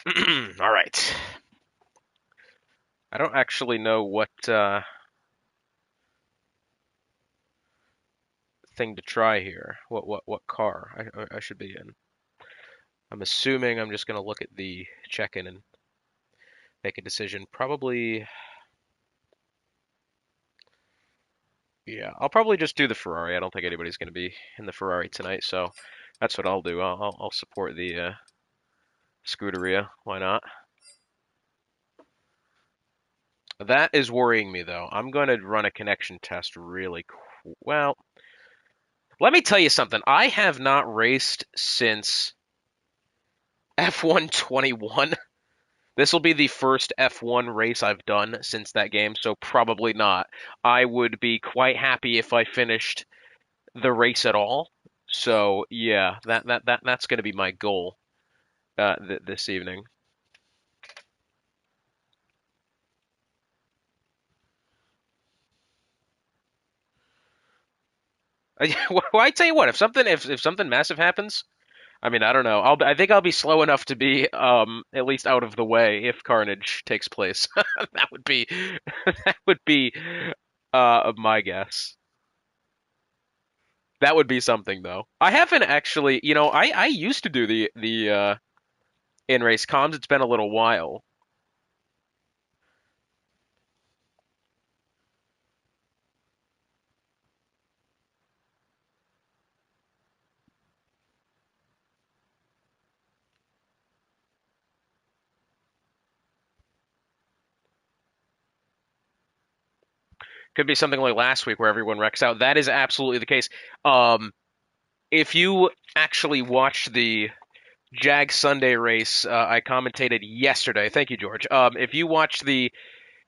All right. I don't actually know what thing to try here. What car I should be in. I'm assuming I'm just gonna look at the check-in and make a decision. Probably, yeah. I'll probably just do the Ferrari. I don't think anybody's gonna be in the Ferrari tonight, so that's what I'll do. I'll support the Scuderia. Why not? That is worrying me though. I'm gonna run a connection test really. Well, let me tell you something. I have not raced since F1 21. This will be the first F1 race I've done since that game, so probably not. I would be quite happy if I finished the race at all. So yeah, that's going to be my goal this evening. Well, I tell you what, if something massive happens, I mean, I don't know. I think I'll be slow enough to be at least out of the way if carnage takes place. That would be that would be my guess. That would be something though. I haven't actually, I used to do the in race comms. It's been a little while. Could be something like last week where everyone wrecks out. That is absolutely the case. Um, if you actually watched the Jag Sunday race, I commentated yesterday. Thank you, George. If you watched the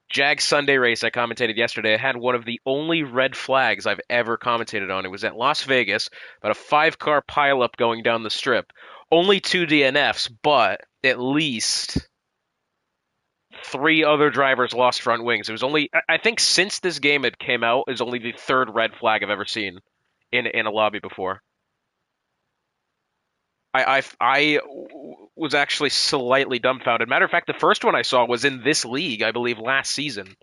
Jag Sunday race I commentated yesterday, I had one of the only red flags I've ever commentated on. It was at Las Vegas, about a five-car pileup going down the strip. Only two DNFs, but at least three other drivers lost front wings. It was only, I think, since this game had came out, is only the third red flag I've ever seen in a lobby before. I was actually slightly dumbfounded. Matter of fact, the first one I saw was in this league, I believe, last season.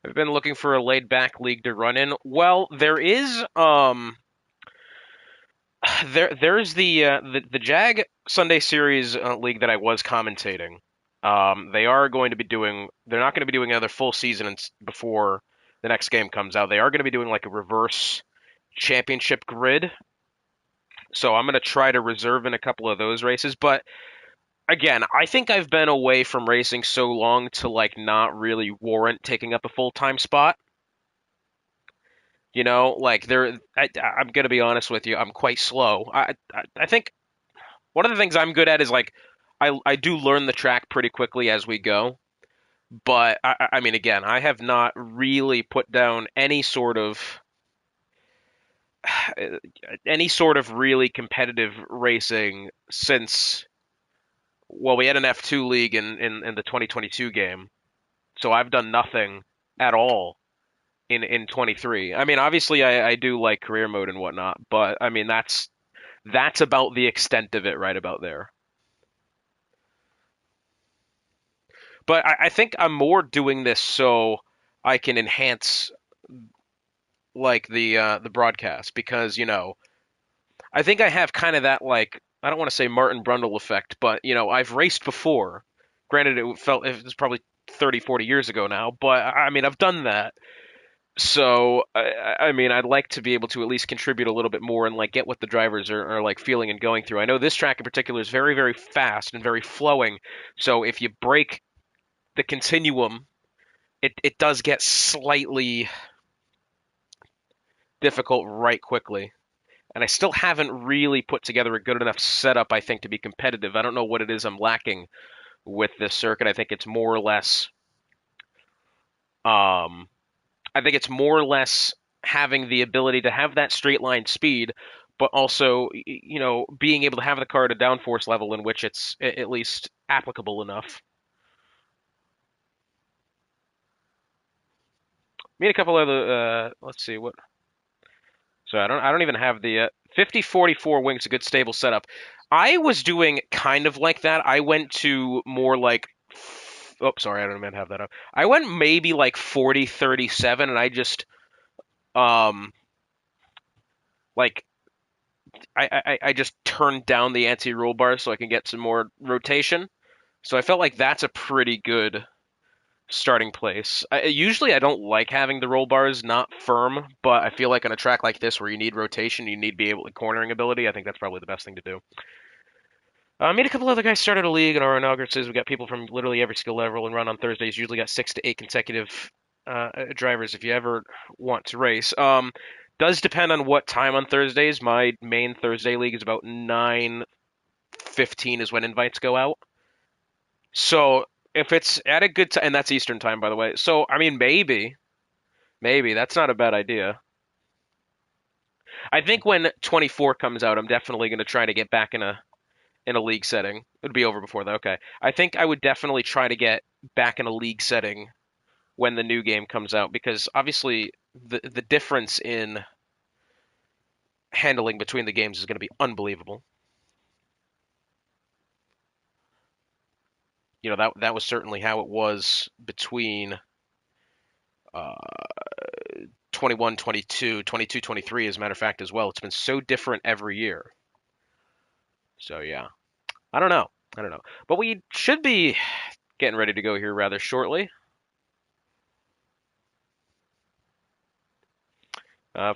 I've been looking for a laid back league to run in. Well, there is there's the Jag Sunday Series league that I was commentating. They are going to be doing. They're not going to be doing another full season before the next game comes out. They are going to be doing like a reverse championship grid. So I'm going to try to reserve in a couple of those races. But again, I think I've been away from racing so long to like not really warrant taking up a full time spot. Like I'm gonna be honest with you. I'm quite slow. I think one of the things I'm good at is like I do learn the track pretty quickly as we go. But I mean, again, I have not really put down any sort of really competitive racing since, well, we had an F2 league in the 2022 game, so I've done nothing at all in 23. I mean, obviously, I do like career mode and whatnot, but I mean that's about the extent of it, right about there. But I think I'm more doing this so I can enhance like the broadcast because I think I have kind of that, like, I don't want to say Martin Brundle effect, but I've raced before. Granted, it was probably 30, 40 years ago now, but I mean I've done that. So I mean I'd like to be able to at least contribute a little bit more and like get what the drivers are like feeling and going through. I know this track in particular is very, very fast and very flowing. So if you break the continuum, it does get slightly difficult right quickly. And I still haven't really put together a good enough setup, I think, to be competitive. I don't know what it is I'm lacking with this circuit. I think it's more or less Um, I think it's more or less having the ability to have that straight line speed, but also, being able to have the car at a downforce level in which it's at least applicable enough. Me and a couple other, let's see what. So I don't even have the 50-44 wing's a good stable setup. I was doing kind of like that. I went to more like. Oh, sorry, I don't even have that up. I went maybe like 40-37, and I just um like I just turned down the anti-roll bar so I can get some more rotation. So I felt like that's a pretty good starting place. Usually I don't like having the roll bars not firm, but I feel like on a track like this where you need rotation, you need to be able to cornering ability. I think that's probably the best thing to do. Me and a couple other guys started a league in our inaugurances. We got people from literally every skill level and run on Thursdays. Usually got 6 to 8 consecutive drivers if you ever want to race. Does depend on what time on Thursdays. My main Thursday league is about 9:15 is when invites go out. So if it's at a good time, and that's Eastern time, by the way. So I mean, maybe that's not a bad idea. I think when 24 comes out, I'm definitely going to try to get back in a league setting. It'd be over before that. Okay. I think I would definitely try to get back in a league setting when the new game comes out because obviously the difference in handling between the games is going to be unbelievable. That was certainly how it was between uh 21, 22, 22, 23 as a matter of fact as well. It's been so different every year. So yeah. I don't know. I don't know. But we should be getting ready to go here rather shortly.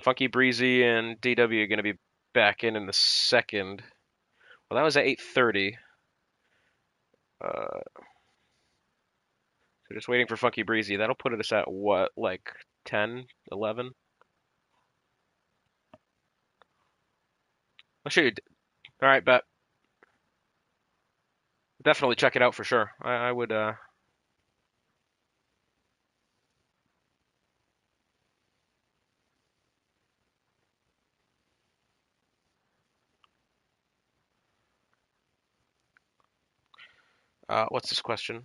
Funky Breezy and DW are going to be back in the second. Well, that was at 8:30. So just waiting for Funky Breezy. That'll put us at what, like 10, 11? I'll show you. All right, bet. Definitely check it out for sure. I would. What's this question?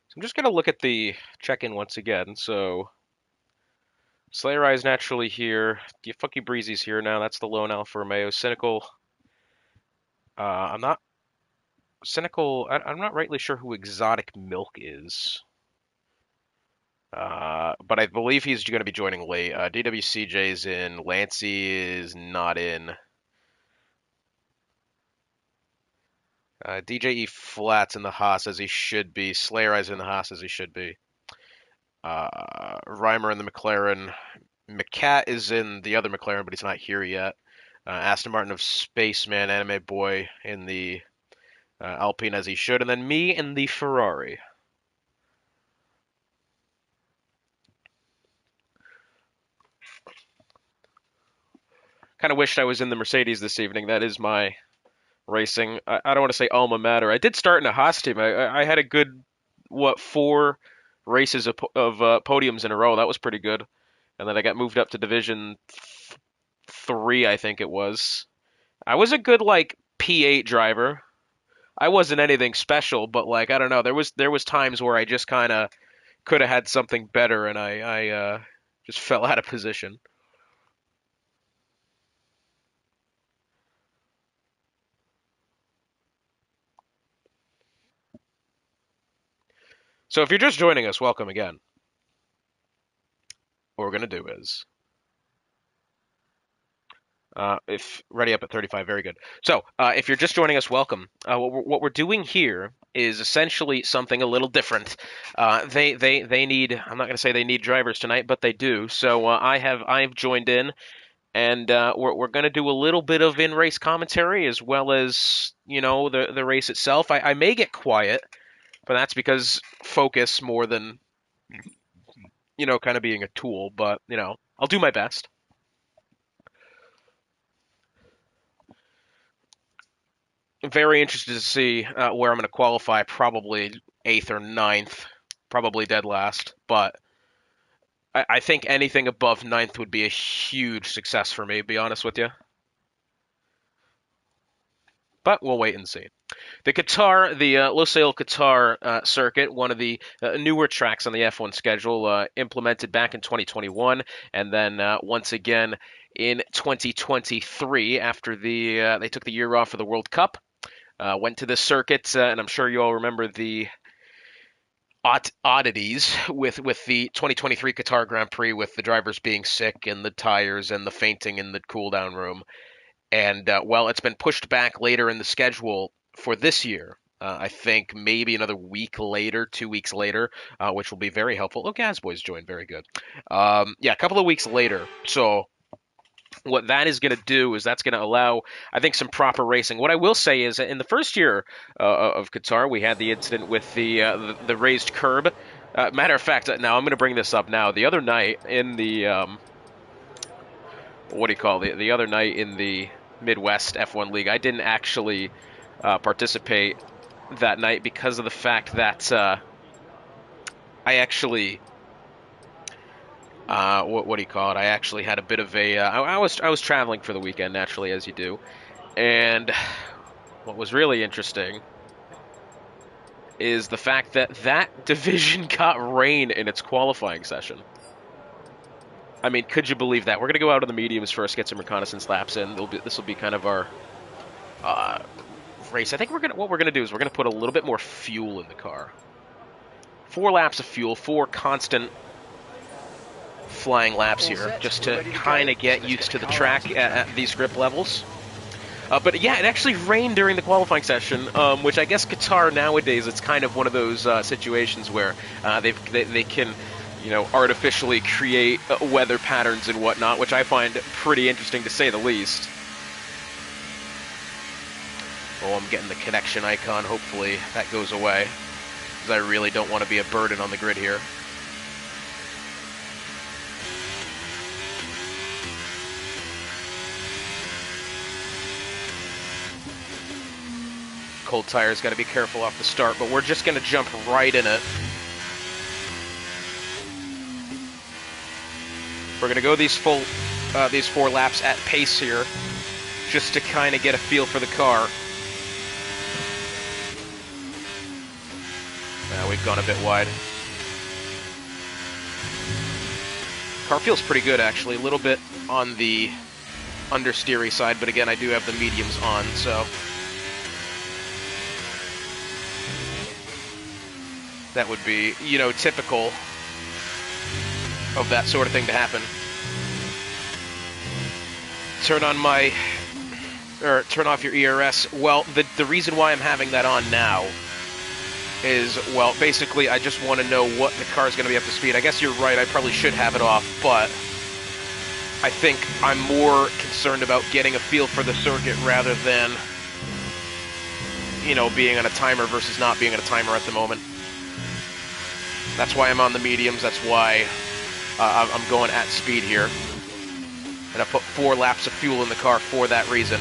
So I'm just gonna look at the check-in once again. So Slayer Eye's naturally here. The Funky Breezy's here now. That's the lone Alfa Romeo. Cynical. I'm not cynical. I'm not rightly sure who Exotic Milk is. But I believe he's going to be joining late. DWCJ's in. Lancey is not in. DJE Flats in the Haas as he should be. Slayer Eyes in the Haas as he should be. Reimer in the McLaren. McCat is in the other McLaren, but he's not here yet. Aston Martin of Spaceman, Anime Boy in the Alpine as he should. And then me in the Ferrari. Kind of wished I was in the Mercedes this evening. That is my racing. I don't want to say alma mater. I did start in a Haas team. I had a good, what, 4 races of podiums in a row. That was pretty good. And then I got moved up to Division 3, I think it was. I was a good like P8 driver. I wasn't anything special, but like I don't know. There was times where I just kind of could have had something better, and I just fell out of position. So if you're just joining us, welcome again. What we're going to do is if ready up at 35, very good. So, if you're just joining us, welcome. What we're doing here is essentially something a little different. They need. I'm not going to say they need drivers tonight, but they do. So I've joined in, and we're going to do a little bit of in-race commentary as well as the race itself. I may get quiet, but that's because focus more than kind of being a tool. But I'll do my best. Very interested to see where I'm going to qualify. Probably eighth or ninth, probably dead last. But I think anything above ninth would be a huge success for me, to be honest with you. But we'll wait and see. The Qatar, the Losail Qatar circuit, one of the newer tracks on the F1 schedule, implemented back in 2021, and then once again in 2023 after they took the year off for the World Cup. Went to this circuit, and I'm sure you all remember the oddities with the 2023 Qatar Grand Prix, with the drivers being sick and the tires and the fainting in the cool-down room. And, well, it's been pushed back later in the schedule for this year. I think maybe another week later, 2 weeks later, which will be very helpful. Oh, Gazboy's joined. Very good. Yeah, a couple of weeks later. So what that is going to do is that's going to allow, I think, some proper racing. What I will say is in the first year of Qatar, we had the incident with the raised curb. Matter of fact, now I'm going to bring this up now. The other night in the the other night in the Midwest F1 League, I didn't actually participate that night because of the fact that I actually. What do you call it? I actually had a bit of a. I was traveling for the weekend, naturally, as you do, and what was really interesting is the fact that that division got rain in its qualifying session. I mean, could you believe that? We're gonna go out on the mediums first, get some reconnaissance laps in. This will be kind of our race. I think what we're gonna do is we're gonna put a little bit more fuel in the car. 4 laps of fuel, 4 constant flying laps here, just to kind of get used to the track at these grip levels. But yeah, it actually rained during the qualifying session, which I guess Qatar nowadays, it's kind of one of those situations where they can, artificially create weather patterns and whatnot, which I find pretty interesting to say the least. Oh, I'm getting the connection icon. Hopefully that goes away, because I really don't want to be a burden on the grid here. Cold tires, got to be careful off the start, but we're just going to jump right in it. We're going to go these 4 laps at pace here, just to kind of get a feel for the car. Now we've gone a bit wide. Car feels pretty good, actually. A little bit on the understeery side, but again, I do have the mediums on, so that would be, typical of that sort of thing to happen. Turn off your ERS. Well, the reason why I'm having that on now is, well, basically I just want to know what the car is going to be up to speed. I guess you're right, I probably should have it off, but I think I'm more concerned about getting a feel for the circuit rather than, being on a timer versus not being on a timer at the moment. That's why I'm on the mediums. That's why I'm going at speed here. And I put 4 laps of fuel in the car for that reason.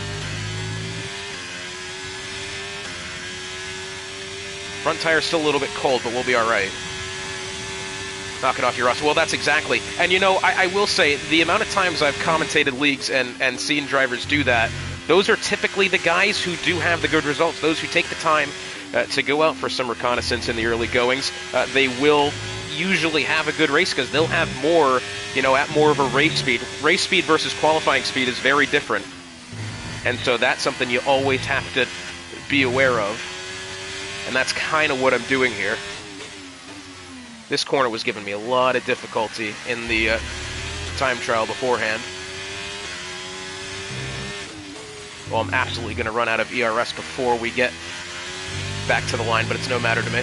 Front tire's still a little bit cold, but we'll be all right. Knock it off your rust. Well, that's exactly. And I will say, the amount of times I've commentated leagues and seen drivers do that, those are typically the guys who do have the good results. Those who take the time to go out for some reconnaissance in the early goings. They will usually have a good race because they'll have more, at more of a race speed. Race speed versus qualifying speed is very different. And so that's something you always have to be aware of. And that's kind of what I'm doing here. This corner was giving me a lot of difficulty in the time trial beforehand. Well, I'm absolutely going to run out of ERS before we get back to the line, but it's no matter to me.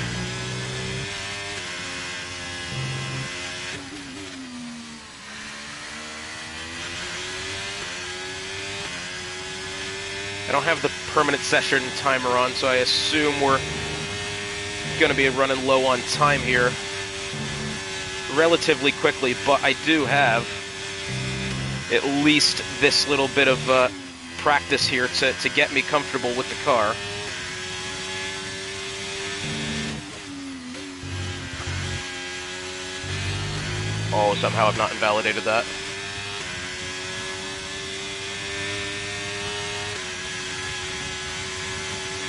I don't have the permanent session timer on, so I assume we're going to be running low on time here relatively quickly, but I do have at least this little bit of practice here to get me comfortable with the car. Oh, somehow I've not invalidated that.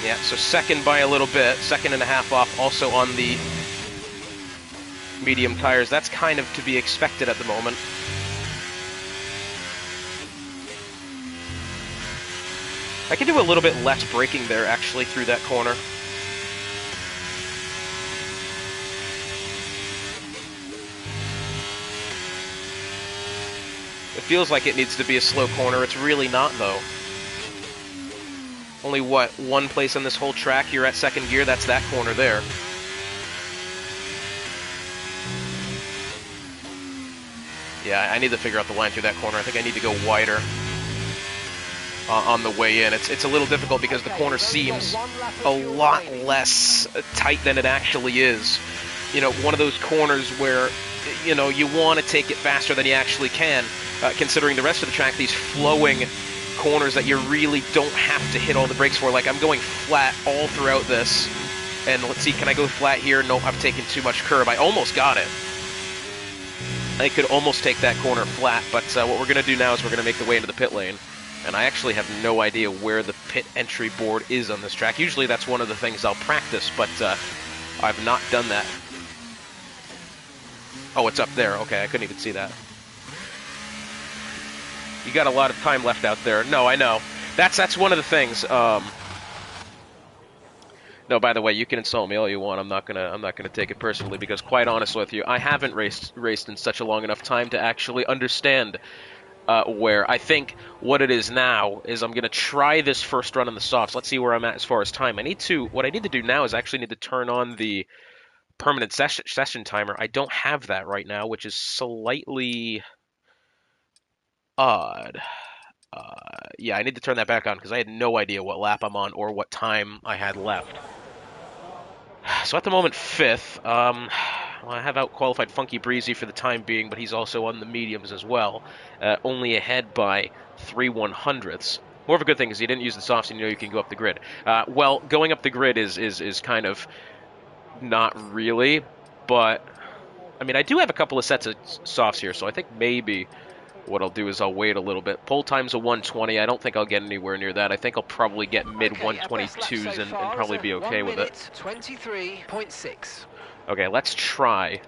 Yeah, so second by a little bit, 1.5 seconds off, also on the medium tires. That's kind of to be expected at the moment. I can do a little bit less braking there, actually, through that corner. It feels like it needs to be a slow corner. It's really not, though. Only, what, one place on this whole track you're at second gear? That's that corner there. Yeah, I need to figure out the line through that corner. I think I need to go wider on the way in. It's a little difficult because the corner seems a lot less tight than it actually is. One of those corners where, you want to take it faster than you actually can, considering the rest of the track, these flowing corners that you really don't have to hit all the brakes for. Like, I'm going flat all throughout this. And let's see, can I go flat here? Nope, I've taken too much curb. I almost got it. I could almost take that corner flat, but what we're going to do now is we're going to make the way into the pit lane. And I actually have no idea where the pit entry board is on this track. Usually that's one of the things I'll practice, but I've not done that. Oh, it's up there. Okay, I couldn't even see that. You got a lot of time left out there. No, I know. That's one of the things. No, by the way, you can insult me all you want. I'm not gonna take it personally because, quite honest with you, I haven't raced in such a long enough time to actually understand where. I think what it is now is I'm gonna try this first run on the softs. Let's see where I'm at as far as time. What I need to do now is actually need to turn on the permanent session timer. I don't have that right now, which is slightly odd. Yeah, I need to turn that back on because I had no idea what lap I'm on or what time I had left. So at the moment, 5th. Well, I have out-qualified Funky Breezy for the time being, but he's also on the mediums as well. Only ahead by 3/100ths. More of a good thing is he didn't use the softs, and you can go up the grid. Well, going up the grid is kind of not really, but I mean, I do have a couple of sets of softs here, so I think maybe what I'll do is I'll wait a little bit. Pole time's a 1:20. I don't think I'll get anywhere near that. I think I'll probably get mid-122s and probably be okay with it. 23.6. Okay, let's try.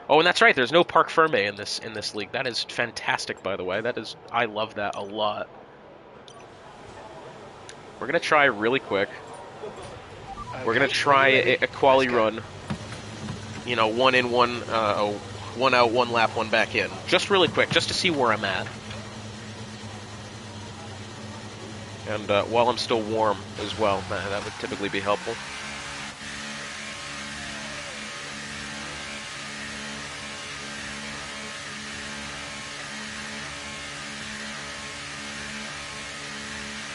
Oh, and that's right. There's no Parc Fermé in this league. That is fantastic, by the way. I love that a lot. We're gonna try really quick. We're gonna try a quali run. One in, one out, one lap, one back in. Just really quick, just to see where I'm at. And while I'm still warm as well, that would typically be helpful.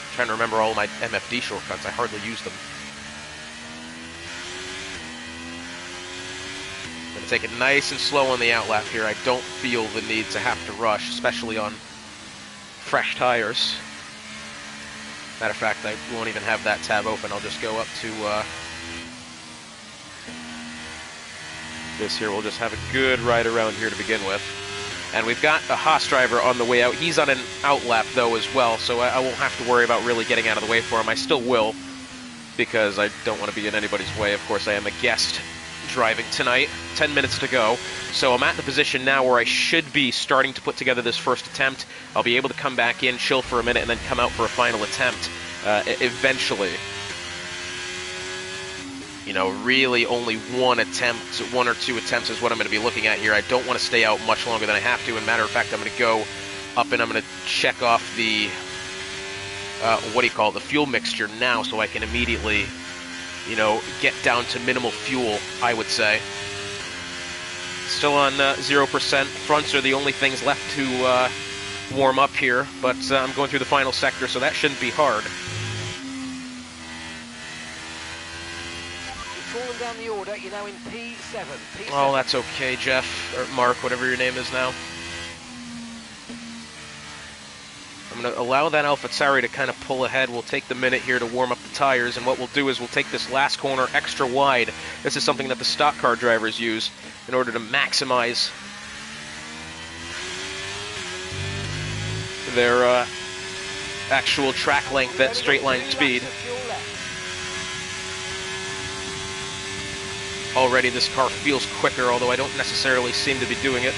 I'm trying to remember all my MFD shortcuts. I hardly use them. Take it nice and slow on the outlap here. I don't feel the need to have to rush, especially on fresh tires. Matter of fact, I won't even have that tab open. I'll just go up to this here. We'll just have a good ride around here to begin with. And we've got a Haas driver on the way out. He's on an outlap, though, as well, so I won't have to worry about really getting out of the way for him. I still will, because I don't want to be in anybody's way. Of course, I am a guest driving tonight. 10 minutes to go. So I'm at the position now where I should be starting to put together this first attempt. I'll be able to come back in, chill for a minute, and then come out for a final attempt eventually. You know, really only one or two attempts is what I'm going to be looking at here. I don't want to stay out much longer than I have to. And matter of fact, I'm going to go up and I'm going to check off the, the fuel mixture now so I can immediately, you know, get down to minimal fuel, I would say. Still on 0%. Fronts are the only things left to warm up here, but I'm going through the final sector, so that shouldn't be hard. Fallen down the order, you're now in P7. Oh, that's okay, Jeff, or Mark, whatever your name is now. I'm going to allow that AlphaTauri to kind of pull ahead. We'll take the minute here to warm up the tires, and what we'll do is we'll take this last corner extra wide. This is something that the stock car drivers use in order to maximize their actual track length at straight line speed. Already this car feels quicker, although I don't necessarily seem to be doing it.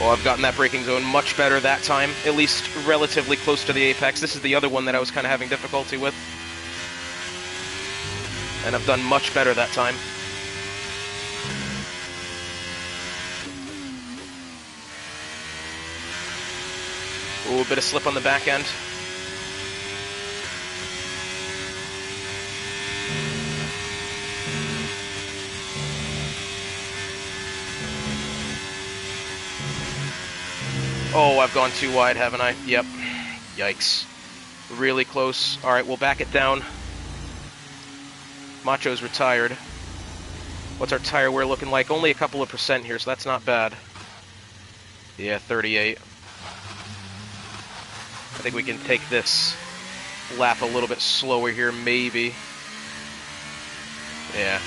Well, I've gotten that braking zone much better that time, at least relatively close to the apex. This is the other one that I was kind of having difficulty with. And I've done much better that time. Ooh, a bit of slip on the back end. Oh, I've gone too wide, haven't I? Yep. Yikes. Really close. Alright, we'll back it down. Macho's retired. What's our tire wear looking like? Only a couple of percent here, so that's not bad. Yeah, 38. I think we can take this lap a little bit slower here, maybe. Yeah.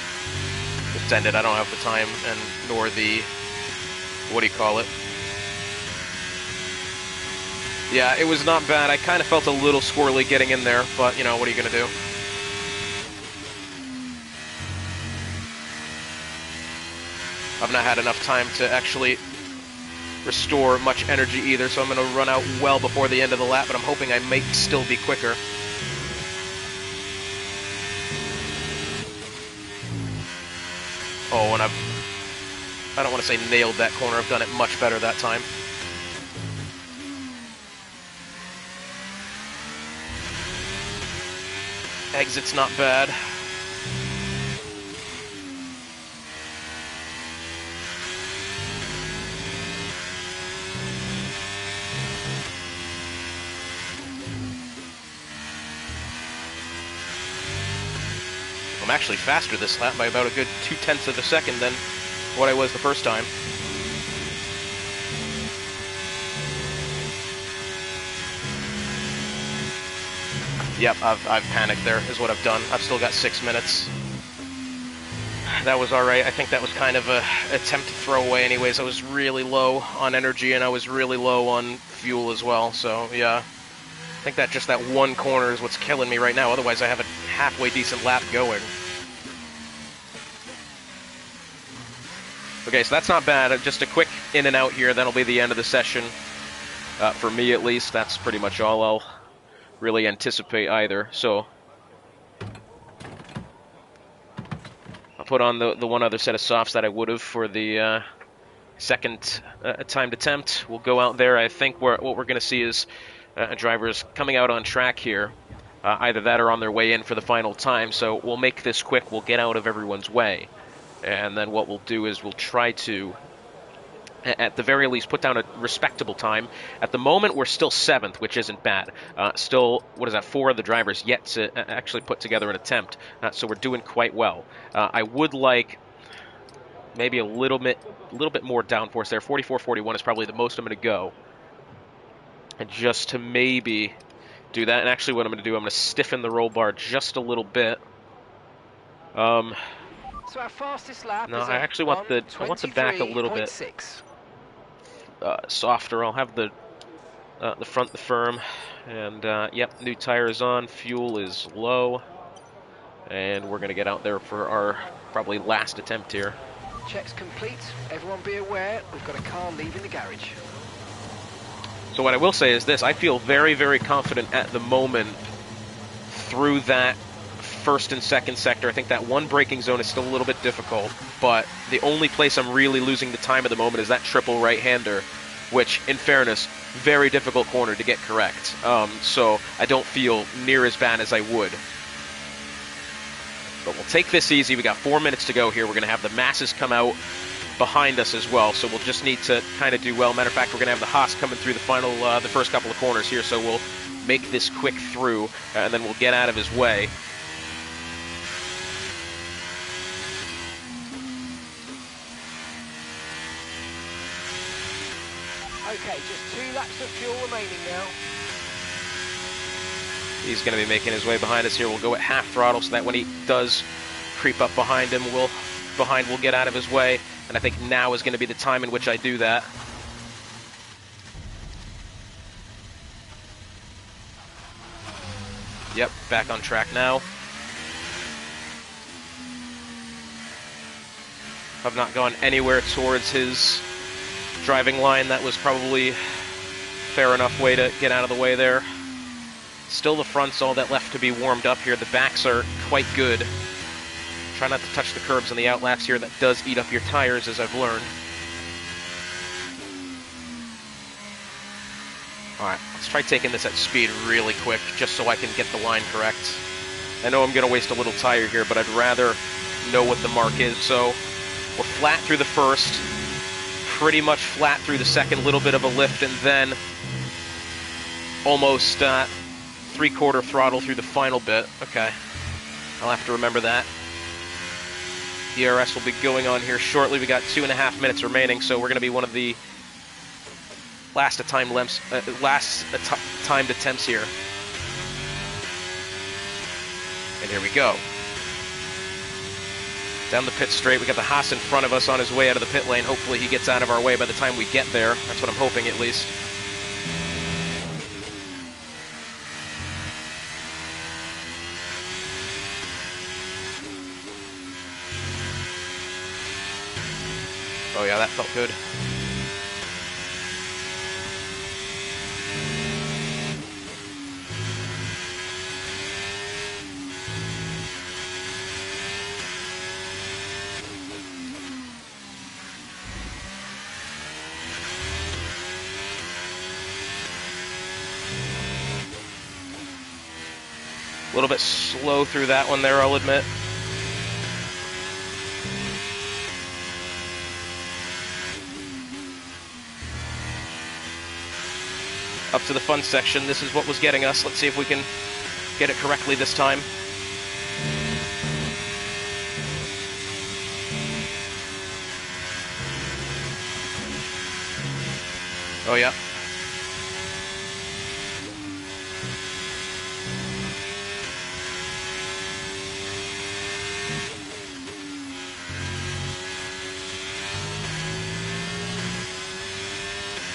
Just end it. I don't have the time, and nor the... Yeah, it was not bad. I kind of felt a little squirrely getting in there, but, you know, what are you going to do? I've not had enough time to actually restore much energy either, so I'm going to run out well before the end of the lap, but I'm hoping I may still be quicker. Oh, and I don't want to say nailed that corner. I've done it much better that time. Exit's not bad. I'm actually faster this lap by about a good 0.2 of a second than what I was the first time. Yep, I've panicked there, is what I've done. I've still got 6 minutes. That was alright. I think that was kind of a attempt to throw away anyways. I was really low on energy, and I was really low on fuel as well, so yeah. I think that just that one corner is what's killing me right now. Otherwise, I have a halfway decent lap going. Okay, so that's not bad. Just a quick in and out here. That'll be the end of the session. For me, at least. That's pretty much all I'll really anticipate either. So I'll put on the one other set of softs that I would have for the second timed attempt. We'll go out there. I think what we're going to see is drivers coming out on track here. Either that or on their way in for the final time. So we'll make this quick. We'll get out of everyone's way. And then what we'll do is we'll try to, at the very least, put down a respectable time. At the moment, we're still 7th, which isn't bad. Still, 4 of the drivers yet to actually put together an attempt. So we're doing quite well. I would like maybe a little bit more downforce there. 44-41 is probably the most I'm going to go. And just to maybe do that. And actually what I'm going to do, I'm going to stiffen the roll bar just a little bit. So our fastest lap No, is I actually want the back a little bit softer. I'll have the front the firm. And yep, new tires on. Fuel is low. And we're going to get out there for our probably last attempt here. Checks complete. Everyone be aware, we've got a car leaving the garage. So what I will say is this. I feel very, very confident at the moment through that first and second sector. I think that one braking zone is still a little bit difficult, but the only place I'm really losing the time at the moment is that triple right-hander, which, in fairness, very difficult corner to get correct. So I don't feel near as bad as I would. But we'll take this easy. We got 4 minutes to go here. We're going to have the masses come out behind us as well, so we'll just need to kind of do well. Matter of fact, we're going to have the Haas coming through the first couple of corners here, so we'll make this quick through, and then we'll get out of his way. Okay, just 2 laps of fuel remaining now. He's going to be making his way behind us here. We'll go at half throttle so that when he does creep up behind him, we'll get out of his way. And I think now is going to be the time in which I do that. Yep, back on track now. I've not gone anywhere towards his driving line. That was probably fair enough way to get out of the way there. Still the front's all that left to be warmed up here. The backs are quite good. Try not to touch the curbs on the outlaps here. That does eat up your tires, as I've learned. Alright, let's try taking this at speed really quick, just so I can get the line correct. I know I'm going to waste a little tire here, but I'd rather know what the mark is. So, we're flat through the first, pretty much flat through the second, little bit of a lift, and then almost 3/4 throttle through the final bit. Okay, I'll have to remember that. ERS will be going on here shortly. We got 2.5 minutes remaining, so we're going to be one of the last timed attempts here. And here we go. Down the pit straight. We got the Haas in front of us on his way out of the pit lane. Hopefully he gets out of our way by the time we get there. That's what I'm hoping, at least. Oh yeah, that felt good. A little bit slow through that one there, I'll admit. Up to the fun section. This is what was getting us. Let's see if we can get it correctly this time. Oh yeah.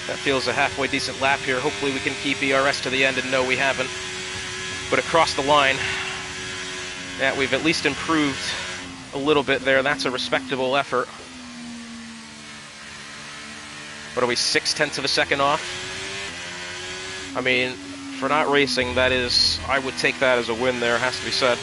That feels a halfway decent lap here. Hopefully we can keep ERS to the end, and no, we haven't. But across the line, yeah, we've at least improved a little bit there. That's a respectable effort. What are we, 0.6 of a second off? I mean, for not racing, that is, I would take that as a win there, has to be said.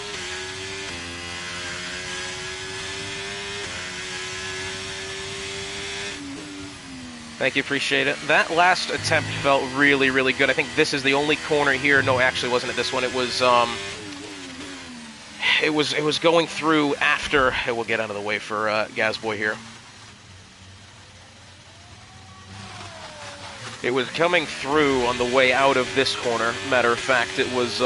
Thank you, appreciate it. That last attempt felt really, really good. I think this is the only corner here. No, actually, wasn't it this one? It was going through after. We'll get out of the way for Gazboy here. It was coming through on the way out of this corner. Matter of fact, it was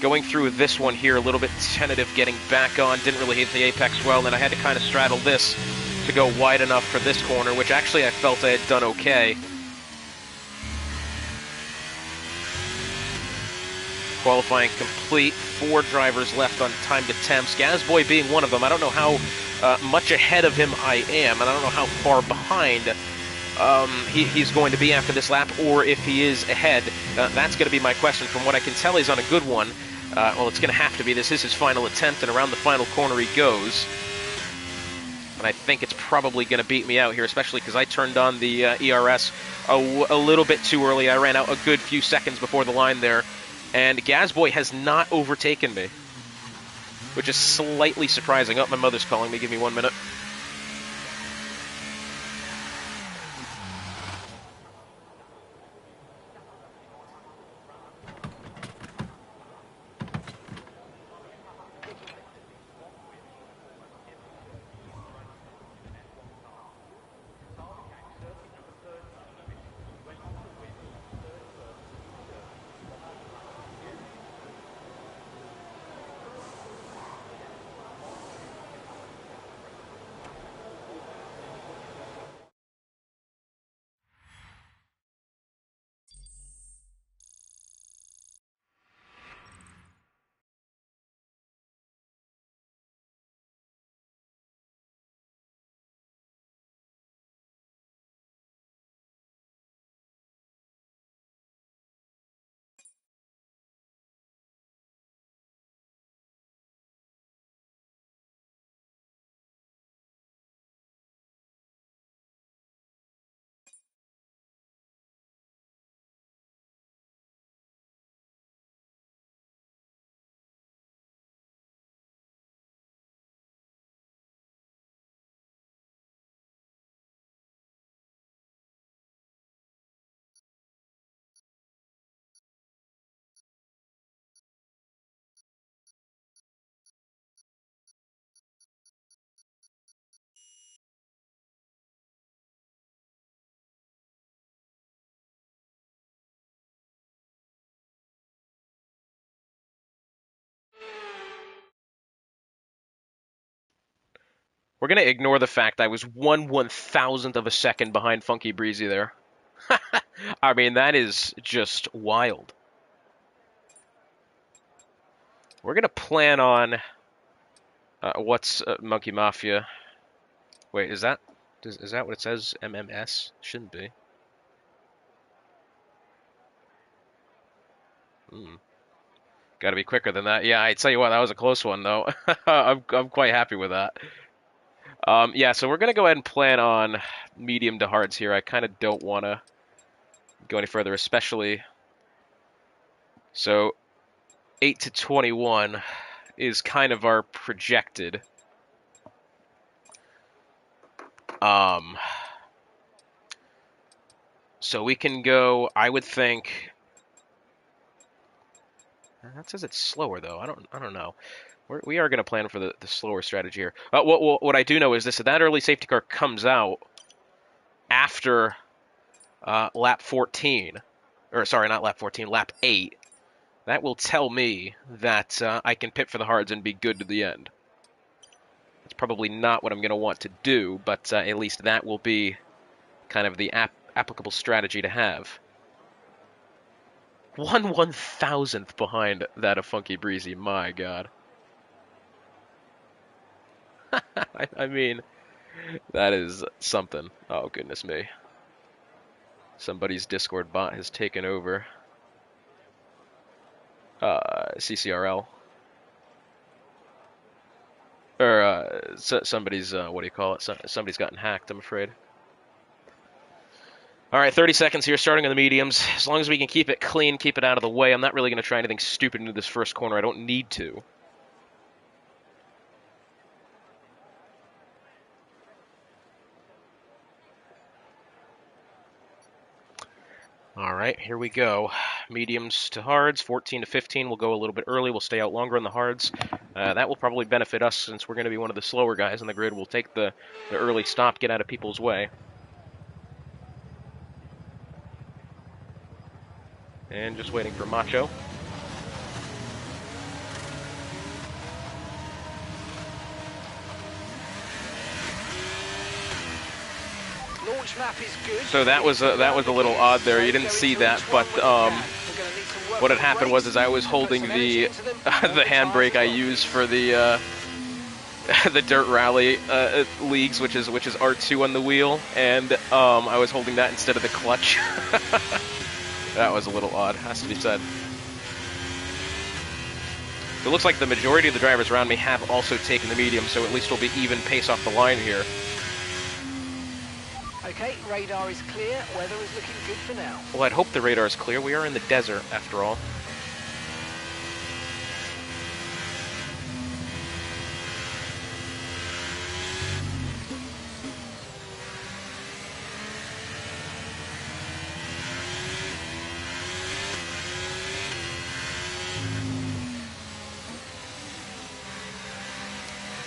Going through this one here, a little bit tentative getting back on, didn't really hit the apex well, and I had to kind of straddle this to go wide enough for this corner, which actually I felt I had done okay. Qualifying complete, 4 drivers left on timed attempts, Gasboy being one of them. I don't know how much ahead of him I am, and I don't know how far behind he's going to be after this lap, or if he is ahead. That's going to be my question. From what I can tell, he's on a good one. Well, it's going to have to be. This is his final attempt, and around the final corner he goes. And I think it's probably going to beat me out here, especially because I turned on the ERS a little bit too early. I ran out a good few seconds before the line there, and Gasboy has not overtaken me, which is slightly surprising. Oh, my mother's calling me. Give me 1 minute. We're going to ignore the fact I was 1/1000th of a second behind Funky Breezy there. I mean, that is just wild. We're going to plan on... what's Monkey Mafia? Wait, is that what it says? MMS? Shouldn't be. Got to be quicker than that. Yeah, I tell you what, that was a close one, though. I'm quite happy with that. Yeah, so we're going to go ahead and plan on medium to hards here. I kind of don't want to go any further, especially... So, 8 to 21 is kind of our projected. So we can go, I would think... That says it's slower, though. I don't know. We are going to plan for the slower strategy here. What I do know is this: if that early safety car comes out after lap 14, or sorry, not lap 14, lap 8, that will tell me that I can pit for the hards and be good to the end. It's probably not what I'm going to want to do, but at least that will be kind of the applicable strategy to have. 1/1000th behind that of Funky Breezy, my god. I mean, that is something. Oh, goodness me. Somebody's Discord bot has taken over. CCRL. Or, somebody's, what do you call it? Somebody's gotten hacked, I'm afraid. Alright, 30 seconds here, starting on the mediums. As long as we can keep it clean, keep it out of the way. I'm not really going to try anything stupid into this first corner. I don't need to. Alright, here we go. Mediums to hards, 14 to 15. We'll go a little bit early. We'll stay out longer on the hards. That will probably benefit us since we're going to be one of the slower guys on the grid. We'll take the early stop, get out of people's way. And just waiting for Macho. launch map is good. So that was a little odd there. You didn't see that, but what had happened was I was holding the the handbrake I use for the the dirt rally leagues, which is R2 on the wheel, and I was holding that instead of the clutch. That was a little odd, has to be said. It looks like the majority of the drivers around me have also taken the medium, so at least we'll be even pace off the line here. Okay, radar is clear. Weather is looking good for now. Well, I'd hope the radar is clear. We are in the desert, after all.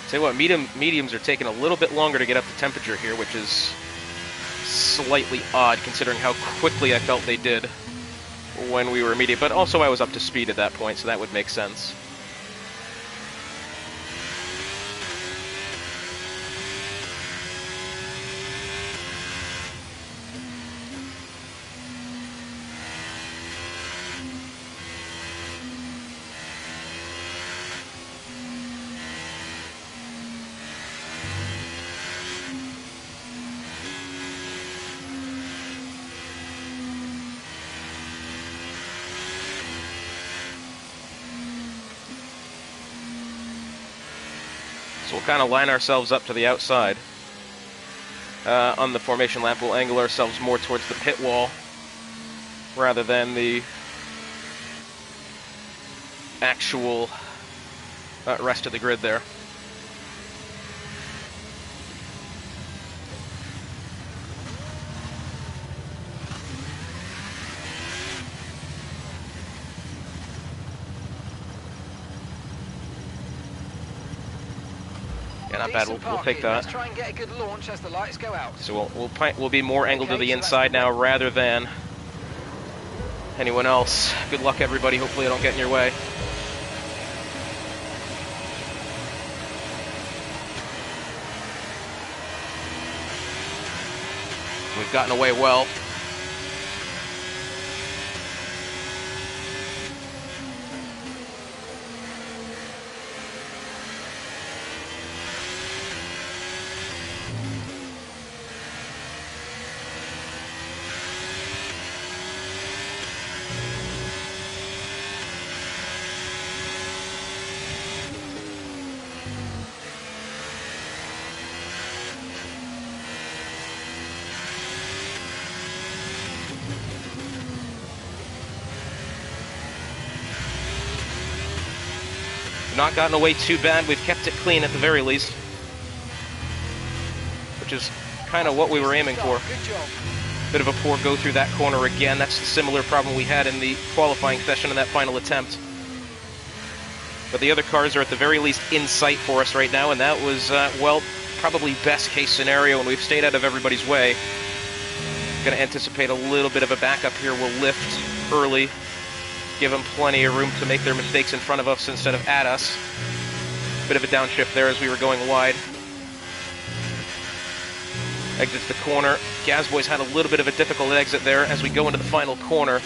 Tell you what, mediums are taking a little bit longer to get up to temperature here, which is slightly odd considering how quickly I felt they did when we were medium. But also I was up to speed at that point, so that would make sense. So we'll kind of line ourselves up to the outside. On the formation lap, we'll angle ourselves more towards the pit wall rather than the actual rest of the grid there. Yeah, not bad. We'll take that. Let's try and get a good launch as the lights go out. So we'll be more angled to the inside now rather than anyone else. Good luck, everybody. Hopefully I don't get in your way. We've gotten away well. Not gotten away too bad. We've kept it clean at the very least, which is kind of what we were aiming for. Good job. Bit of a poor go through that corner again. That's the similar problem we had in the qualifying session in that final attempt. But the other cars are at the very least in sight for us right now, and that was, well, probably best case scenario, and we've stayed out of everybody's way. Going to anticipate a little bit of a backup here. We'll lift early. Give them plenty of room to make their mistakes in front of us instead of at us. Bit of a downshift there as we were going wide. Exits the corner. Gazboy's had a little bit of a difficult exit there as we go into the final corner.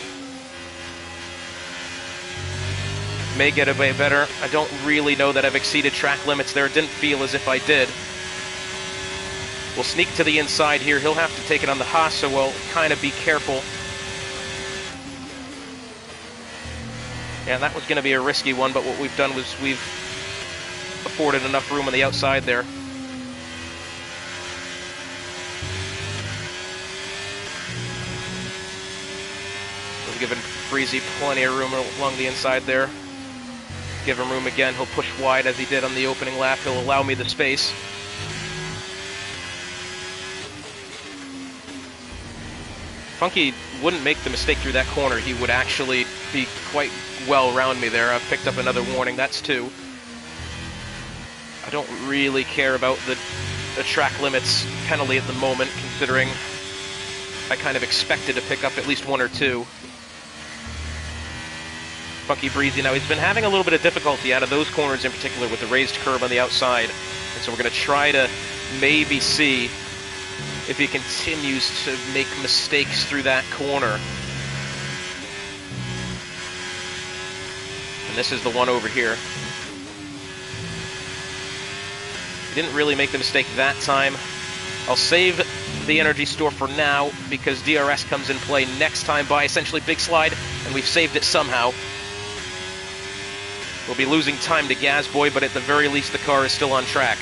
May get away better. I don't really know that I've exceeded track limits there. It didn't feel as if I did. We'll sneak to the inside here. He'll have to take it on the Haas, so we'll kind of be careful. Yeah, that was going to be a risky one, but what we've done was we've afforded enough room on the outside there. We've given Breezy plenty of room along the inside there. Give him room again. He'll push wide as he did on the opening lap. He'll allow me the space. Funky wouldn't make the mistake through that corner. He would actually be quite well around me there. I've picked up another warning. That's 2. I don't really care about the track limits penalty at the moment, considering I kind of expected to pick up at least 1 or 2. Funky Breezy now, he's been having a little bit of difficulty out of those corners in particular with the raised curb on the outside. And so we're going to try to maybe see if he continues to make mistakes through that corner. And this is the one over here. He didn't really make the mistake that time. I'll save the energy store for now because DRS comes in play next time by essentially big slide, and we've saved it somehow. We'll be losing time to Gasboy, but at the very least the car is still on track.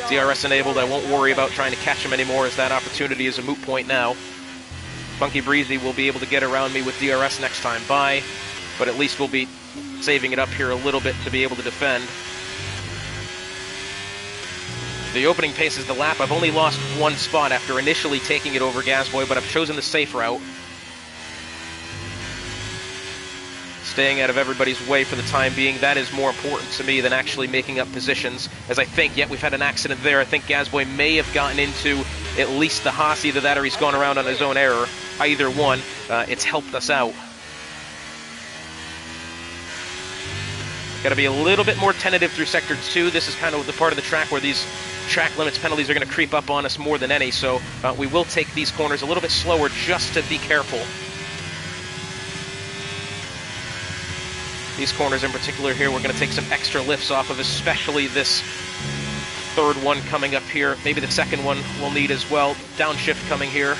DRS enabled, I won't worry about trying to catch him anymore as that opportunity is a moot point now. Funky Breezy will be able to get around me with DRS next time by, but at least we'll be saving it up here a little bit to be able to defend. The opening pace is the lap. I've only lost one spot after initially taking it over Gasboy, but I've chosen the safe route. Staying out of everybody's way for the time being, that is more important to me than actually making up positions. As I think, we've had an accident there. I think Gasboy may have gotten into at least the Haas, either that or he's gone around on his own error. Either one, it's helped us out. Got to be a little bit more tentative through Sector 2. This is kind of the part of the track where these track limits penalties are going to creep up on us more than any, so we will take these corners a little bit slower just to be careful. These corners in particular here, we're going to take some extra lifts off of, especially this third one coming up here. Maybe the second one we'll need as well. Downshift coming here.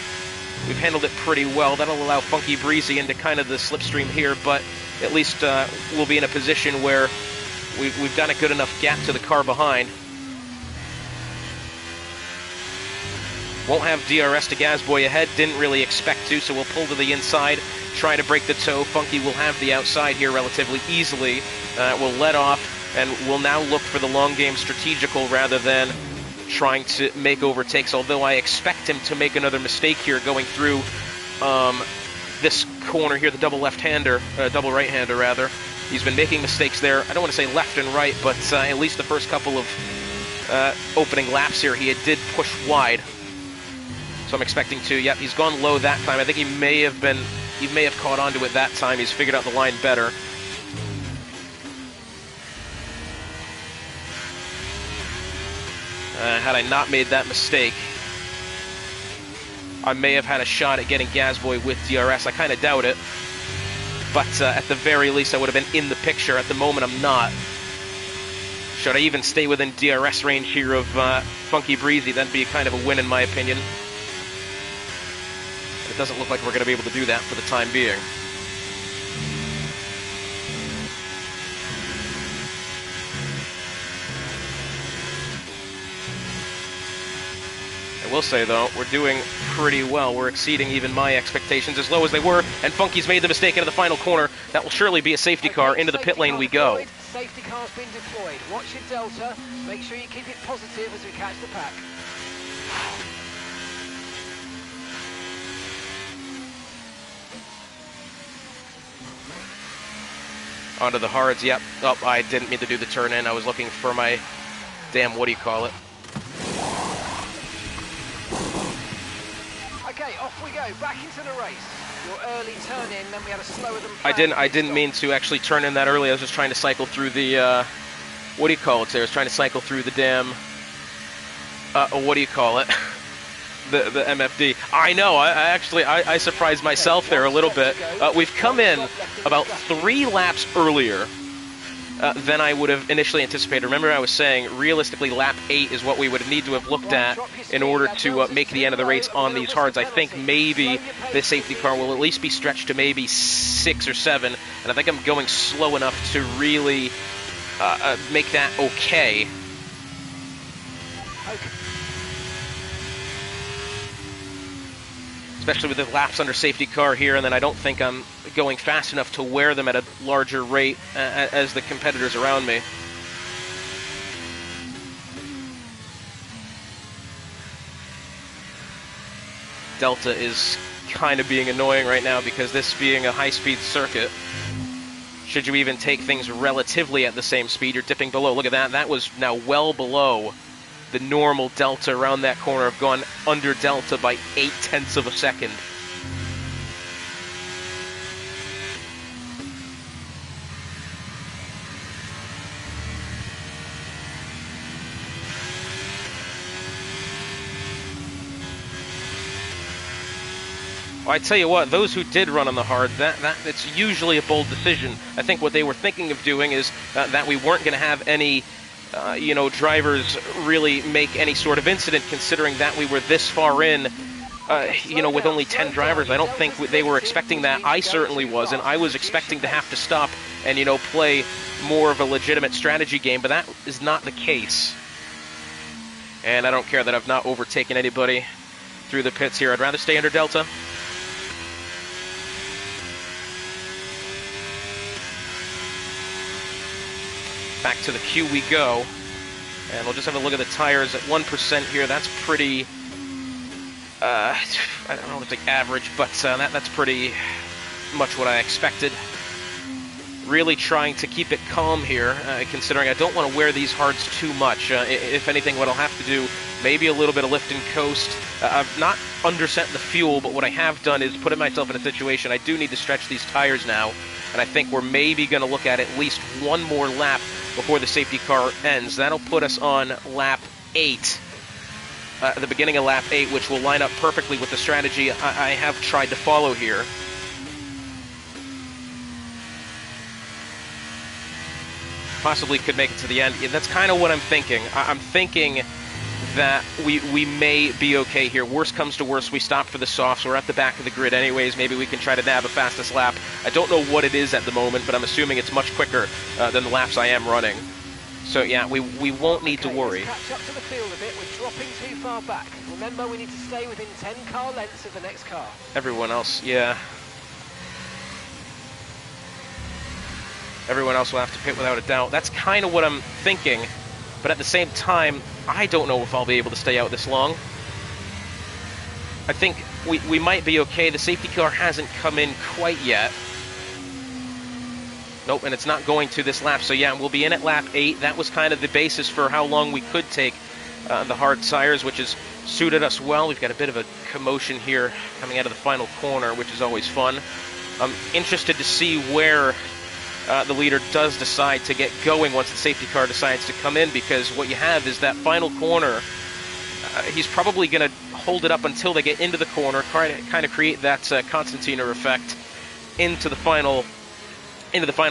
We've handled it pretty well. That'll allow Funky Breezy into kind of the slipstream here, but at least we'll be in a position where we've done a good enough gap to the car behind. Won't have DRS to Gasboy ahead, didn't really expect to, so we'll pull to the inside, try to break the toe. Funky will have the outside here relatively easily. We'll let off, and we'll now look for the long game strategical rather than trying to make overtakes, although I expect him to make another mistake here going through this corner here, the double left-hander, double right-hander rather. He's been making mistakes there. I don't want to say left and right, but at least the first couple of opening laps here, he did push wide. So I'm expecting to, he's gone low that time. I think he may have caught onto it that time. He's figured out the line better. Had I not made that mistake, I may have had a shot at getting Gasboy with DRS. I kind of doubt it. But at the very least, I would have been in the picture. At the moment, I'm not. Should I even stay within DRS range here of Funky Breezy, that'd be kind of a win in my opinion. It doesn't look like we're going to be able to do that for the time being. I will say, though, we're doing pretty well. We're exceeding even my expectations, as low as they were, and Funky's made the mistake into the final corner. That will surely be a safety car. Into the pit lane we go. Safety car's been deployed. Watch your delta. Make sure you keep it positive as we catch the pack. Onto the hards, yep. Oh, I didn't mean to do the turn in. I was looking for my damn, what do you call it? Okay, off we go. Back into the race. Your early turn in, then we had a slower than planned. I didn't mean to actually turn in that early. I was just trying to cycle through the, what do you call it there? I was trying to cycle through the damn, what do you call it? The MFD. I know, I surprised myself there a little bit. We've come in about 3 laps earlier than I would have initially anticipated. Remember I was saying, realistically, lap 8 is what we would need to have looked at in order to make the end of the race on these hards. I think maybe this safety car will at least be stretched to maybe 6 or 7, and I think I'm going slow enough to really make that okay. Especially with the laps under safety car here, and then I don't think I'm going fast enough to wear them at a larger rate as the competitors around me. Delta is kind of being annoying right now because this being a high-speed circuit, should you even take things relatively at the same speed, you're dipping below. Look at that. That was now well below the normal delta around that corner. I've gone under delta by 0.8 of a second. Well, I tell you what, those who did run on the hard, it's usually a bold decision. I think what they were thinking of doing is that we weren't going to have any, drivers really make any sort of incident, considering that we were this far in, with only 10 drivers. I don't think they were expecting that. I certainly wasn't. I was expecting to have to stop and, play more of a legitimate strategy game, but that is not the case. And I don't care that I've not overtaken anybody through the pits here. I'd rather stay under Delta. Back to the queue we go. And we'll just have a look at the tires at 1% here. That's pretty, I don't know if it's like average, but that's pretty much what I expected. Really trying to keep it calm here, considering I don't want to wear these hards too much. If anything, what I'll have to do, maybe a little bit of lift and coast. I've not underset the fuel, but what I have done is put myself in a situation I do need to stretch these tires now, and I think we're maybe going to look at least one more lap before the safety car ends. That'll put us on lap 8. The beginning of lap 8, which will line up perfectly with the strategy I have tried to follow here. Possibly could make it to the end. That's kind of what I'm thinking. I'm thinking that we may be okay here. Worst comes to worst, we stop for the softs. We're at the back of the grid anyways. Maybe we can try to nab a fastest lap. I don't know what it is at the moment, but I'm assuming it's much quicker than the laps I am running. So yeah, we won't need to worry. Let's catch up to the field a bit. We're dropping too far back. Remember, we need to stay within 10 car lengths of the next car. Everyone else, yeah. Everyone else will have to pit without a doubt. That's kind of what I'm thinking, but at the same time, I don't know if I'll be able to stay out this long. I think we might be okay. The safety car hasn't come in quite yet. Nope, and it's not going to this lap. So yeah, we'll be in at lap 8. That was kind of the basis for how long we could take the hard tires, which has suited us well. We've got a bit of a commotion here coming out of the final corner, which is always fun. I'm interested to see where the leader does decide to get going once the safety car decides to come in, because what you have is that final corner. He's probably going to hold it up until they get into the corner, kind of create that Constantiner effect into the final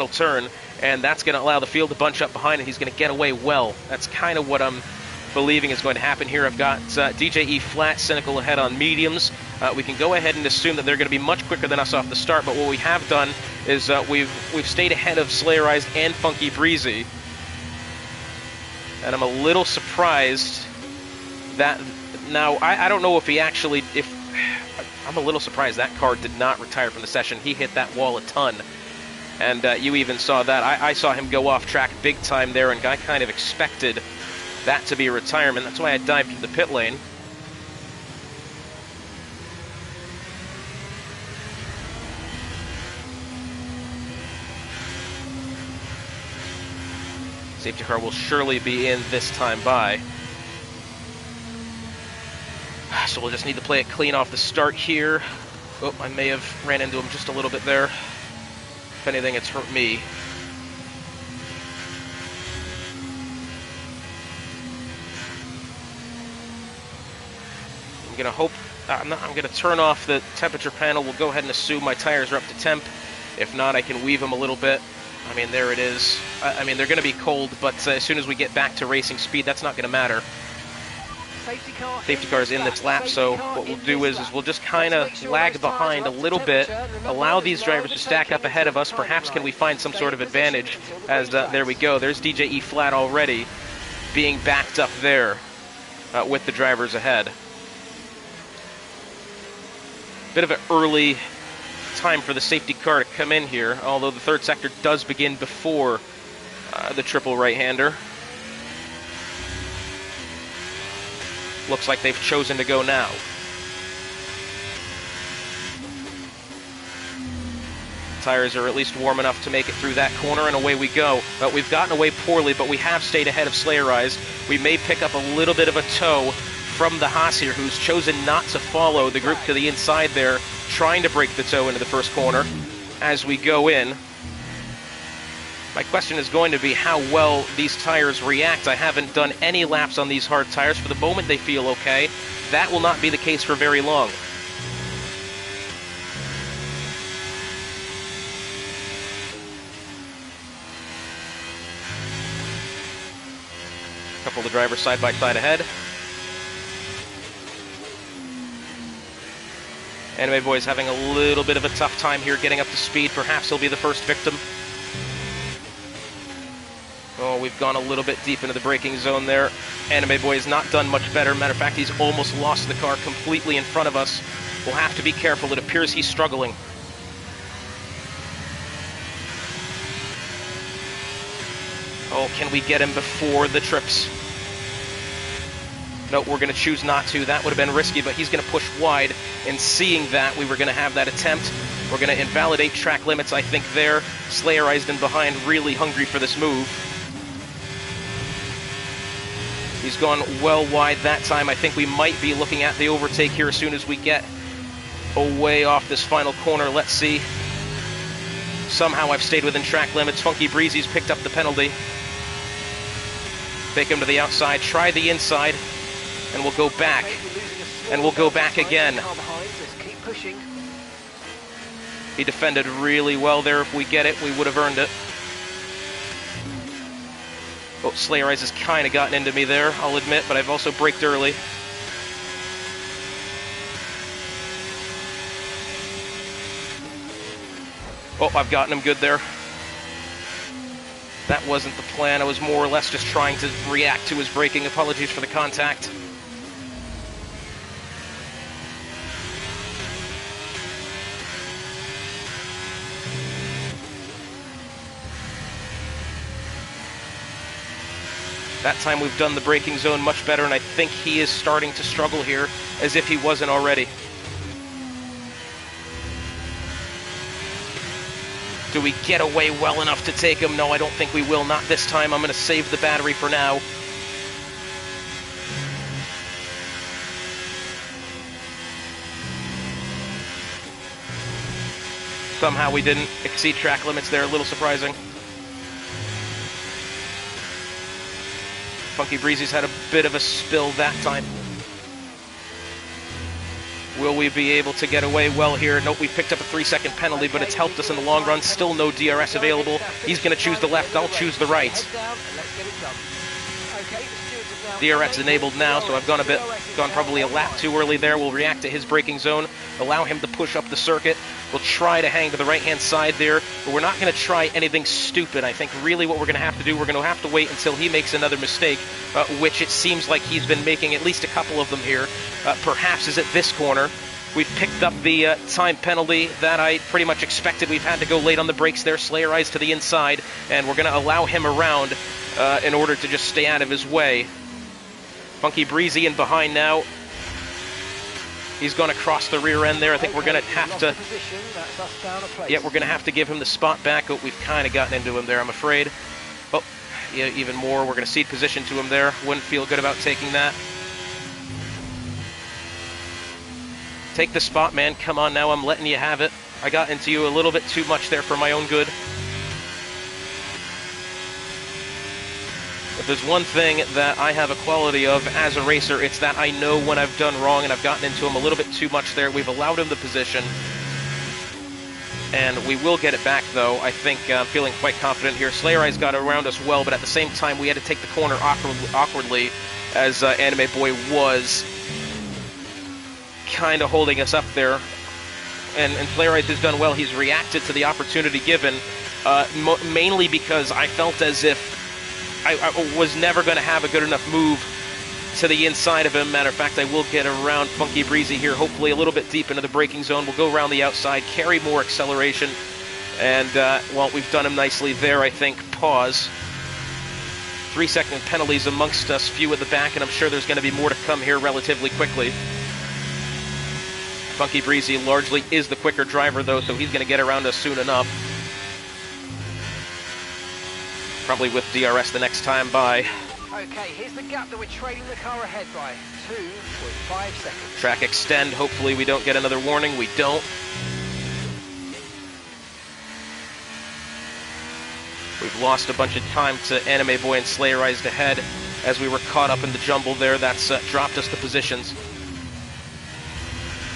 turn, and that's going to allow the field to bunch up behind, and he's going to get away well. That's kind of what I'm believing is going to happen here. I've got DJE flat, Cynical ahead on mediums. We can go ahead and assume that they're going to be much quicker than us off the start, but what we have done is we've stayed ahead of Slayerized and Funky Breezy. And I'm a little surprised that now I don't know if he actually I'm a little surprised that car did not retire from the session. He hit that wall a ton. And you even saw that. I saw him go off track big time there, and I kind of expected that to be a retirement. That's why I dived into the pit lane. Safety car will surely be in this time by. So we'll just need to play it clean off the start here. Oh, I may have ran into him just a little bit there. If anything, it's hurt me. I'm gonna hope. I'm gonna turn off the temperature panel. We'll go ahead and assume my tires are up to temp. If not, I can weave them a little bit. I mean, there it is. I mean, they're gonna be cold, but as soon as we get back to racing speed, that's not gonna matter. Safety car is in this lap, so what we'll do is we'll just kind of lag behind a little bit, allow these drivers to stack up ahead of us. Perhaps can we find some sort of advantage, as there we go. There's DJE flat already being backed up there with the drivers ahead. Bit of an early time for the safety car to come in here, although the third sector does begin before the triple right-hander. Looks like they've chosen to go now. Tires are at least warm enough to make it through that corner, and away we go. But we've gotten away poorly, but we have stayed ahead of Slayerized. We may pick up a little bit of a tow from the Haas here, who's chosen not to follow the group to the inside there, trying to break the tow into the first corner as we go in. My question is going to be how well these tires react. I haven't done any laps on these hard tires. For the moment, they feel okay. That will not be the case for very long. couple of the drivers side by side ahead. Anime Boy's having a little bit of a tough time here getting up to speed. Perhaps he'll be the first victim. Oh, we've gone a little bit deep into the braking zone there. Anime Boy has not done much better. Matter of fact, he's almost lost the car completely in front of us. We'll have to be careful. It appears he's struggling. Oh, can we get him before the trips? No, we're going to choose not to. That would have been risky, but he's going to push wide. And seeing that, we were going to have that attempt. We're going to invalidate track limits, I think, there. Slayer Eyes in behind, really hungry for this move. He's gone well wide that time. I think we might be looking at the overtake here as soon as we get away off this final corner. Let's see. Somehow I've stayed within track limits. Funky Breezy's picked up the penalty. Take him to the outside. Try the inside. And we'll go back. And we'll go back again. He defended really well there. If we get it, we would have earned it. Oh, Slayer Eyes has kind of gotten into me there, I'll admit, but I've also braked early. Oh, I've gotten him good there. That wasn't the plan. I was more or less just trying to react to his braking. Apologies for the contact. That time we've done the braking zone much better, and I think he is starting to struggle here, as if he wasn't already. Do we get away well enough to take him? No, I don't think we will. Not this time. I'm going to save the battery for now. Somehow we didn't exceed track limits there. A little surprising. Funky Breezy's had a bit of a spill that time. Will we be able to get away well here? Nope, we picked up a 3-second penalty, but it's helped us in the long run. Still no DRS available. He's going to choose the left. I'll choose the right. DRS enabled now, so I've gone probably a lap too early there. We'll react to his braking zone, allow him to push up the circuit. We'll try to hang to the right-hand side there, but we're not going to try anything stupid. I think really what we're going to have to do, we're going to have to wait until he makes another mistake, which it seems like he's been making at least a couple of them here. Perhaps is at this corner. We've picked up the time penalty that I pretty much expected. We've had to go late on the brakes there. Slayer Eyes to the inside, and we're going to allow him around in order to just stay out of his way. Funky Breezy in behind now. He's going to cross the rear end there. I think we're going to have to... Yeah, we're going to have to give him the spot back. Oh, we've kind of gotten into him there, I'm afraid. Oh, yeah, even more. We're going to cede position to him there. Wouldn't feel good about taking that. Take the spot, man. Come on now, I'm letting you have it. I got into you a little bit too much there for my own good. If there's one thing that I have a quality of as a racer, it's that I know when I've done wrong, and I've gotten into him a little bit too much there. We've allowed him the position, and we will get it back, though. I think I'm feeling quite confident here. Slayer Eyes got around us well, but at the same time, we had to take the corner awkwardly, as Anime Boy was kind of holding us up there. And Slayer Eyes has done well. He's reacted to the opportunity given, mainly because I felt as if I was never going to have a good enough move to the inside of him. Matter of fact, I will get around Funky Breezy here, hopefully a little bit deep into the braking zone. We'll go around the outside, carry more acceleration, and, well, we've done him nicely there, I think. Pause. 3-second penalties amongst us, few at the back, and I'm sure there's going to be more to come here relatively quickly. Funky Breezy largely is the quicker driver, though, so he's going to get around us soon enough. Probably with DRS the next time by. Okay, here's the gap that we're trailing the car ahead by. 2.5 seconds. Track extend. Hopefully we don't get another warning. We don't. We've lost a bunch of time to Anime Boy and Slayer Eyes ahead as we were caught up in the jumble there. That's dropped us the positions.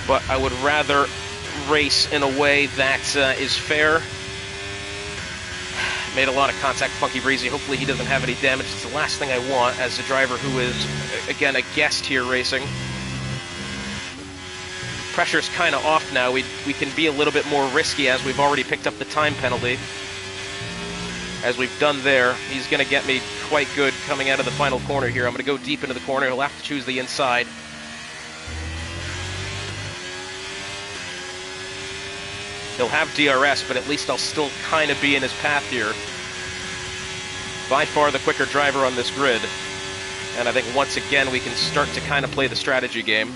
But I would rather race in a way that is fair Made a lot of contact, Funky Breezy. Hopefully he doesn't have any damage. It's the last thing I want as a driver who is, again, a guest here racing. Pressure's kind of off now. We can be a little bit more risky as we've already picked up the time penalty. As we've done there, he's going to get me quite good coming out of the final corner here. I'm going to go deep into the corner. He'll have to choose the inside. He'll have DRS, but at least I'll still kind of be in his path here. By far the quicker driver on this grid. And I think once again we can start to kind of play the strategy game.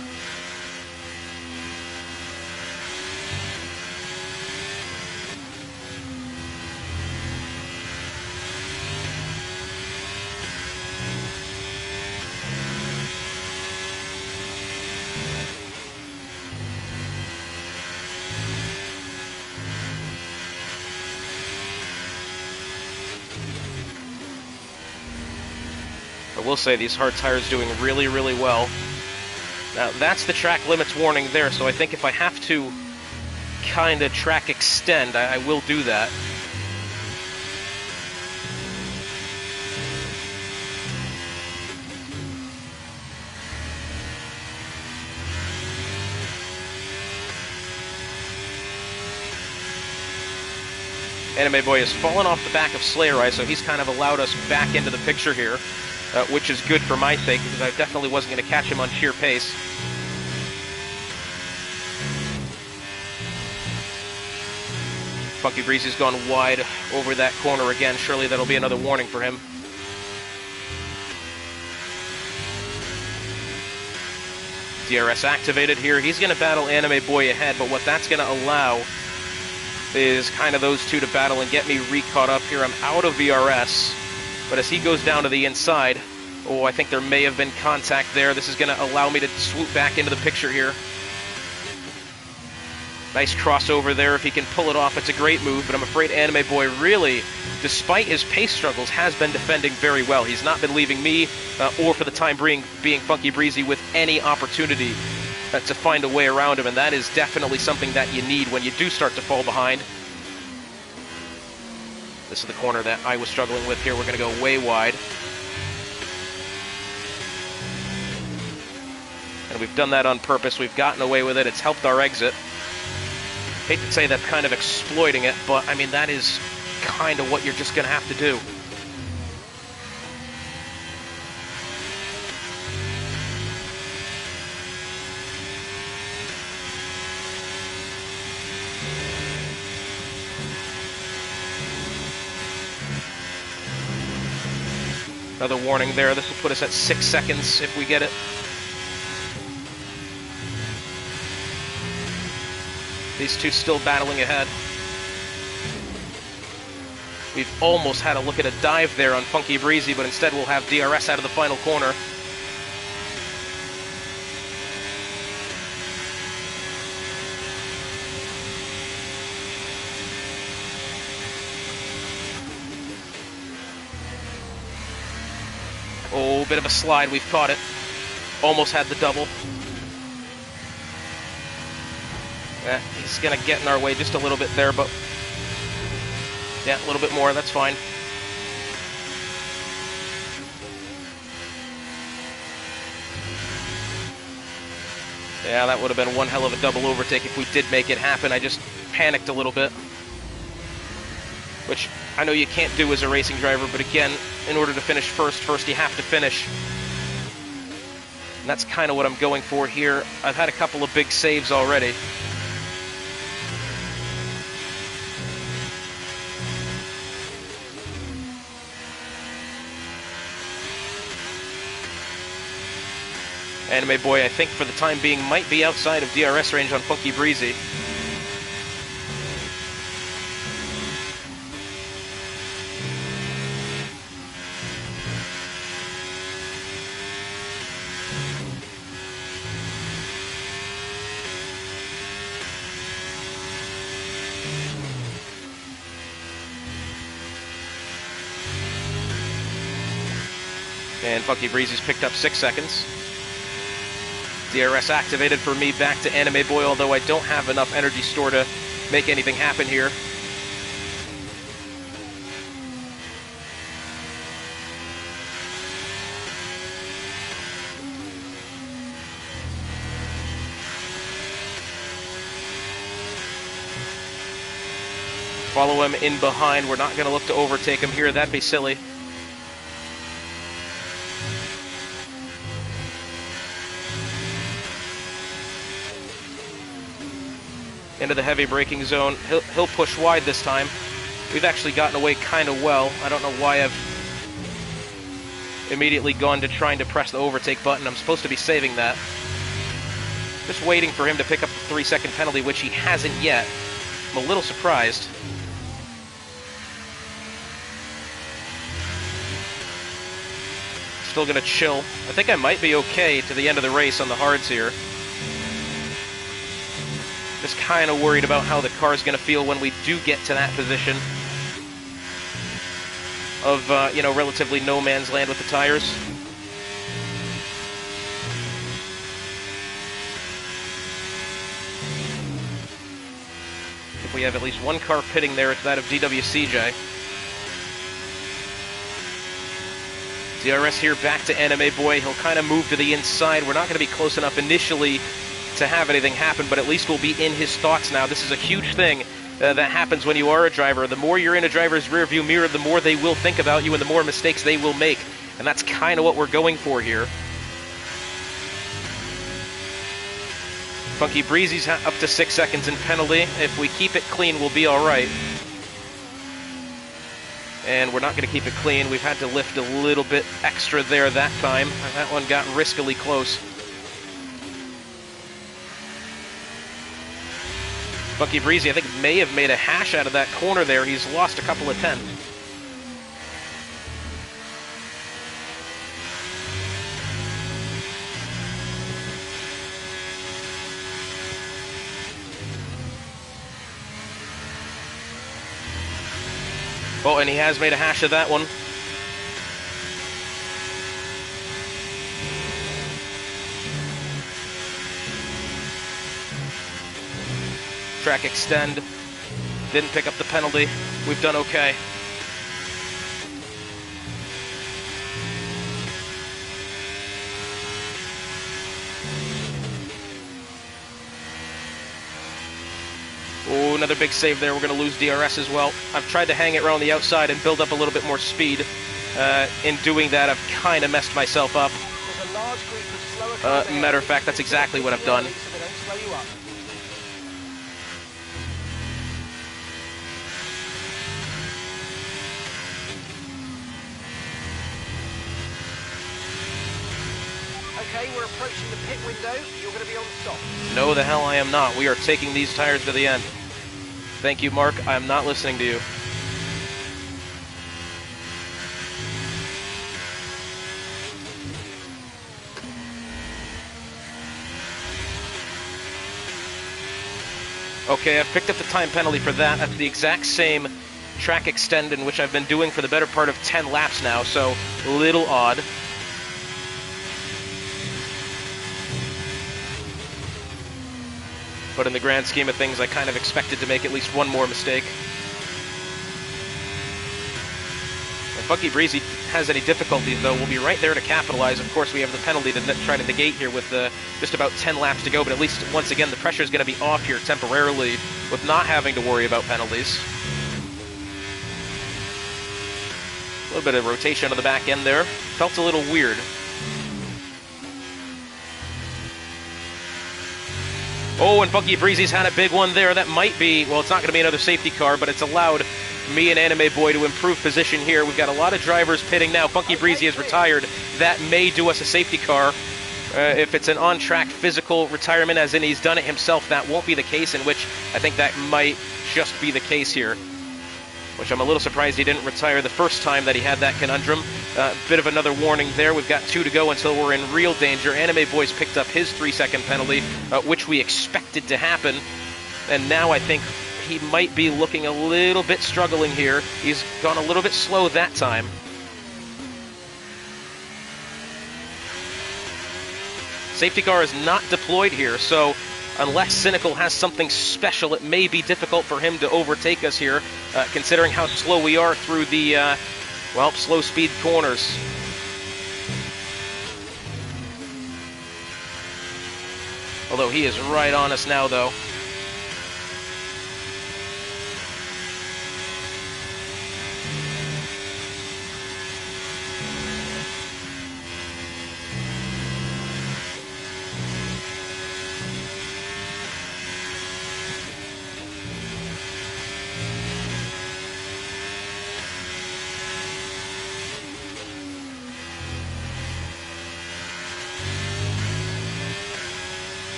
I will say these hard tires doing really, really well. Now, that's the track limits warning there, so I think if I have to kind of track extend, I will do that. Anime Boy has fallen off the back of Slayer Eye, so he's kind of allowed us back into the picture here. Which is good for my sake, because I definitely wasn't going to catch him on sheer pace. Funky Breezy's gone wide over that corner again. Surely that'll be another warning for him. DRS activated here. He's going to battle Anime Boy ahead, but what that's going to allow is kind of those two to battle and get me re-caught up here. I'm out of VRS. But as he goes down to the inside, oh, I think there may have been contact there. This is going to allow me to swoop back into the picture here. Nice crossover there. If he can pull it off, it's a great move, but I'm afraid Anime Boy really, despite his pace struggles, has been defending very well. He's not been leaving me, or for the time being Funky Breezy, with any opportunity to find a way around him, and that is definitely something that you need when you do start to fall behind. This is the corner that I was struggling with here. We're going to go way wide. And we've done that on purpose. We've gotten away with it. It's helped our exit. Hate to say that's kind of exploiting it, but I mean, that is kind of what you're just going to have to do. Another warning there. This will put us at 6 seconds if we get it. These two still battling ahead. We've almost had a look at a dive there on Funky Breezy, but instead we'll have DRS out of the final corner. Oh, bit of a slide. We've caught it. Almost had the double. Yeah, he's going to get in our way just a little bit there, but yeah, a little bit more. That's fine. Yeah, that would have been one hell of a double overtake if we did make it happen. I just panicked a little bit, which I know you can't do as a racing driver, but again, in order to finish first you have to finish. And that's kind of what I'm going for here. I've had a couple of big saves already. Anime Boy, I think for the time being, might be outside of DRS range on Funky Breezy. And Funky Breezy's picked up 6 seconds. DRS activated for me back to Anime Boy, although I don't have enough energy store to make anything happen here. Follow him in behind. We're not going to look to overtake him here. That'd be silly. Into the heavy braking zone. He'll push wide this time. We've actually gotten away kind of well. I don't know why I've immediately gone to trying to press the overtake button. I'm supposed to be saving that. Just waiting for him to pick up the 3-second penalty, which he hasn't yet. I'm a little surprised. Still gonna chill. I think I might be okay to the end of the race on the hards here. Just kind of worried about how the car's gonna feel when we do get to that position of, you know, relatively no man's land with the tires. If we have at least one car pitting there, it's that of DWCJ. DRS here back to Anime Boy. He'll kind of move to the inside. We're not going to be close enough initially to have anything happen, but at least we'll be in his thoughts now. This is a huge thing that happens when you are a driver. The more you're in a driver's rearview mirror, the more they will think about you and the more mistakes they will make. And that's kind of what we're going for here. Funky Breezy's up to 6 seconds in penalty. If we keep it clean, we'll be all right. And we're not going to keep it clean. We've had to lift a little bit extra there that time. That one got riskily close. Funky Breezy, I think, may have made a hash out of that corner there. He's lost a couple of tenths. Oh, and he has made a hash of that one. Track extend. Didn't pick up the penalty. We've done okay. Oh, another big save there. We're going to lose DRS as well. I've tried to hang it around the outside and build up a little bit more speed. In doing that, I've kind of messed myself up. Matter of fact, that's exactly what I've done. Okay, we're approaching the pit window. You're going to be on stop. No, the hell I am not. We are taking these tires to the end. Thank you, Mark. I am not listening to you. Okay, I've picked up the time penalty for that. That's the exact same track extend in which I've been doing for the better part of 10 laps now, so a little odd. But in the grand scheme of things, I kind of expected to make at least one more mistake. If Funky Breezy has any difficulties, though, we'll be right there to capitalize. Of course, we have the penalty to try to negate here with just about 10 laps to go, but at least, once again, the pressure is going to be off here temporarily with not having to worry about penalties. A little bit of rotation on the back end there. Felt a little weird. Oh, and Funky Breezy's had a big one there. That might be, well, it's not going to be another safety car, but it's allowed me and Anime Boy to improve position here. We've got a lot of drivers pitting now. Funky Breezy has retired. That may do us a safety car. If it's an on-track physical retirement, as in he's done it himself, that won't be the case, in which I think that might just be the case here. Which I'm a little surprised he didn't retire the first time that he had that conundrum. Bit of another warning there. We've got 2 to go until we're in real danger. Anime Boy's picked up his 3-second penalty, which we expected to happen. And now I think he might be looking a little bit struggling here. He's gone a little bit slow that time. Safety car is not deployed here, so unless Cynical has something special, it may be difficult for him to overtake us here, considering how slow we are through the, well, slow speed corners. Although he is right on us now, though.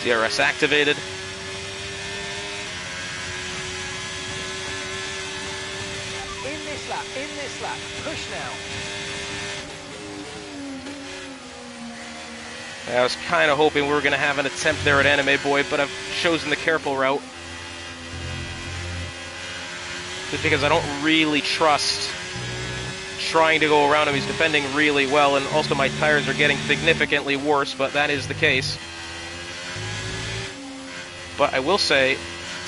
DRS activated. In this lap, push now. I was kind of hoping we were going to have an attempt there at Anime Boy, but I've chosen the careful route. Just because I don't really trust trying to go around him. He's defending really well, and also my tires are getting significantly worse, but that is the case. But I will say,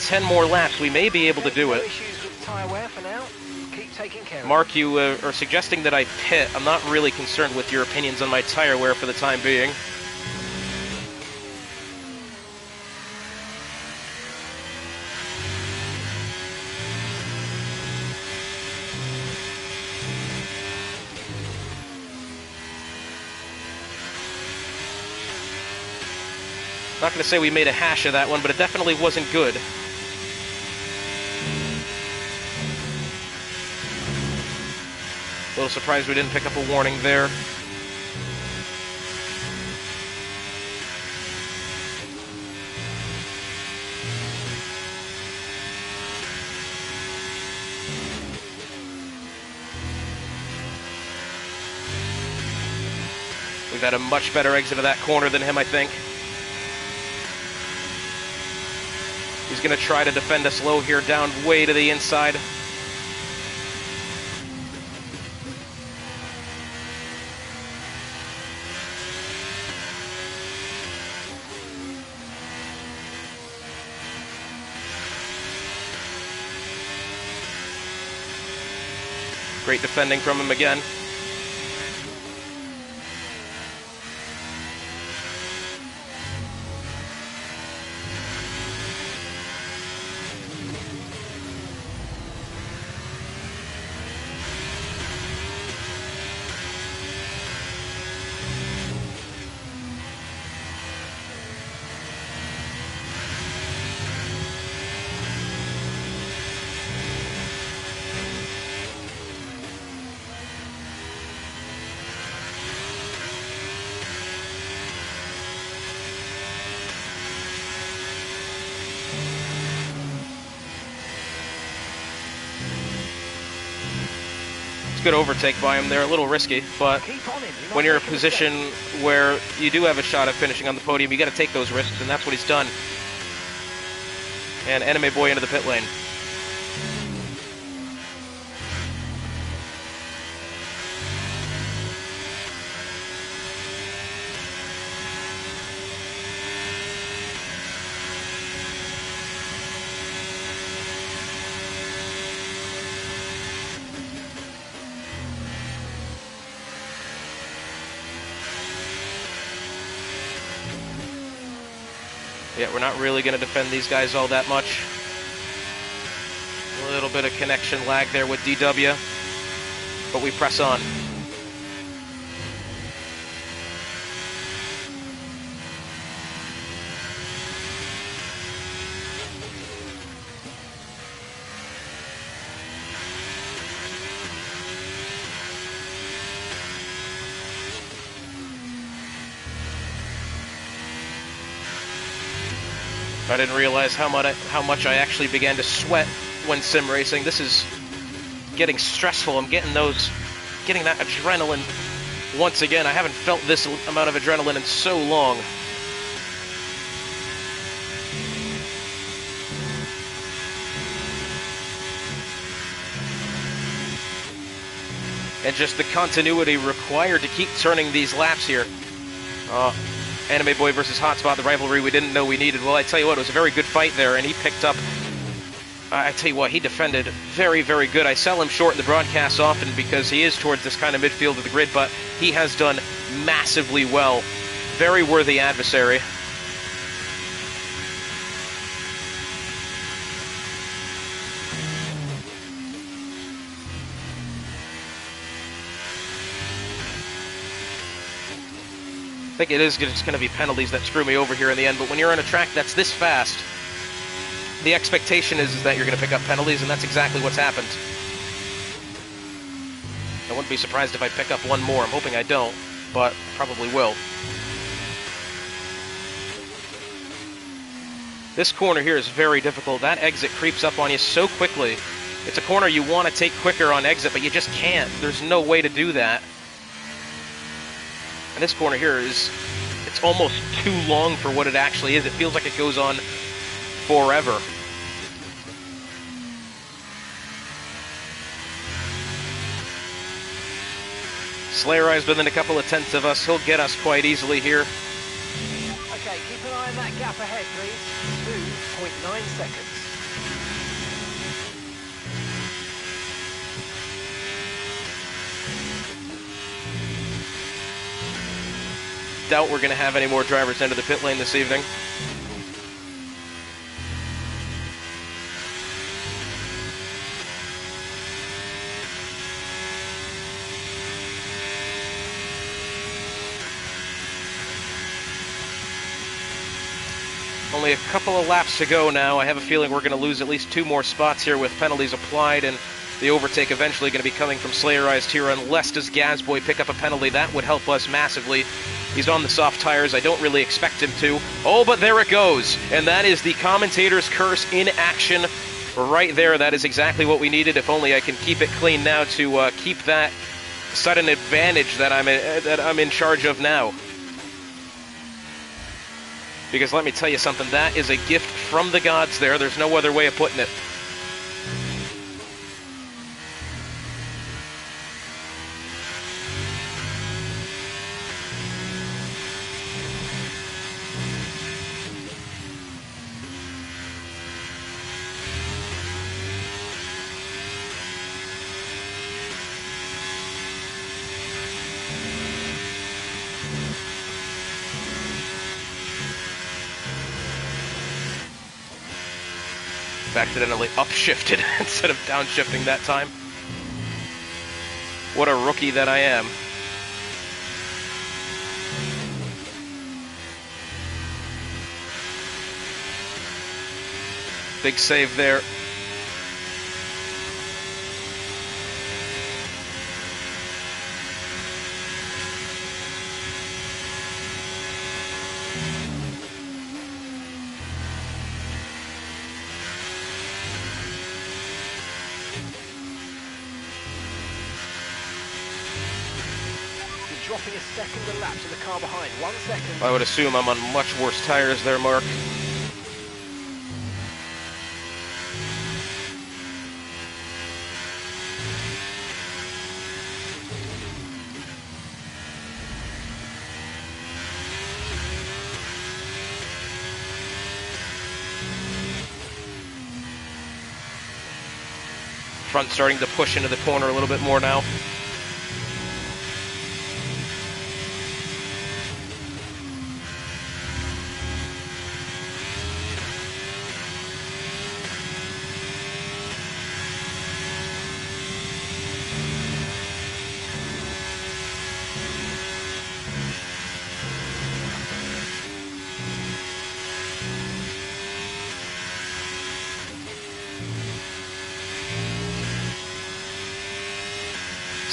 10 more laps, we may be able to do it. No issues with tyre wear for now. Keep taking care of it. Mark, you are suggesting that I pit. I'm not really concerned with your opinions on my tire wear for the time being. Not going to say we made a hash of that one, but it definitely wasn't good. A little surprised we didn't pick up a warning there. We've had a much better exit of that corner than him, I think. He's going to try to defend us low here, down way to the inside. Great defending from him again. Good overtake by him there, a little risky, but when you're in a position where you do have a shot at finishing on the podium, you got to take those risks, and that's what he's done. And Anime Boy into the pit lane. Yeah, we're not really going to defend these guys all that much. A little bit of connection lag there with DW, but we press on. I didn't realize how much I actually began to sweat when sim racing. This is getting stressful. I'm getting that adrenaline once again. I haven't felt this amount of adrenaline in so long. And just the continuity required to keep turning these laps here. Anime Boy versus Hotspot, the rivalry we didn't know we needed. Well, I tell you what, it was a very good fight there, and he picked up... I tell you what, he defended very, very good. I sell him short in the broadcasts often because he is towards this kind of midfield of the grid, but he has done massively well. Very worthy adversary. I think it is just going to be penalties that screw me over here in the end, but when you're on a track that's this fast, the expectation is that you're going to pick up penalties, and that's exactly what's happened. I wouldn't be surprised if I pick up one more. I'm hoping I don't, but probably will. This corner here is very difficult. That exit creeps up on you so quickly. It's a corner you want to take quicker on exit, but you just can't. There's no way to do that. And this corner here it's almost too long for what it actually is. It feels like it goes on forever. Slayer Eyes within a couple of tenths of us. He'll get us quite easily here. Okay, keep an eye on that gap ahead, please. 2.9 seconds. Doubt we're going to have any more drivers enter the pit lane this evening. Only a couple of laps to go now. I have a feeling we're going to lose at least 2 more spots here with penalties applied, and the overtake eventually going to be coming from Slayer Eyes here, unless does Gazboy pick up a penalty. That would help us massively. He's on the soft tires. I don't really expect him to. Oh, but there it goes. And that is the commentator's curse in action right there. That is exactly what we needed. If only I can keep it clean now to keep that sudden advantage that I'm in charge of now. Because let me tell you something, that is a gift from the gods there. There's no other way of putting it. Accidentally upshifted instead of downshifting that time. What a rookie that I am. Big save there. Dropping a second a lap to the car behind. 1 second. I would assume I'm on much worse tires there, Mark. Front starting to push into the corner a little bit more now.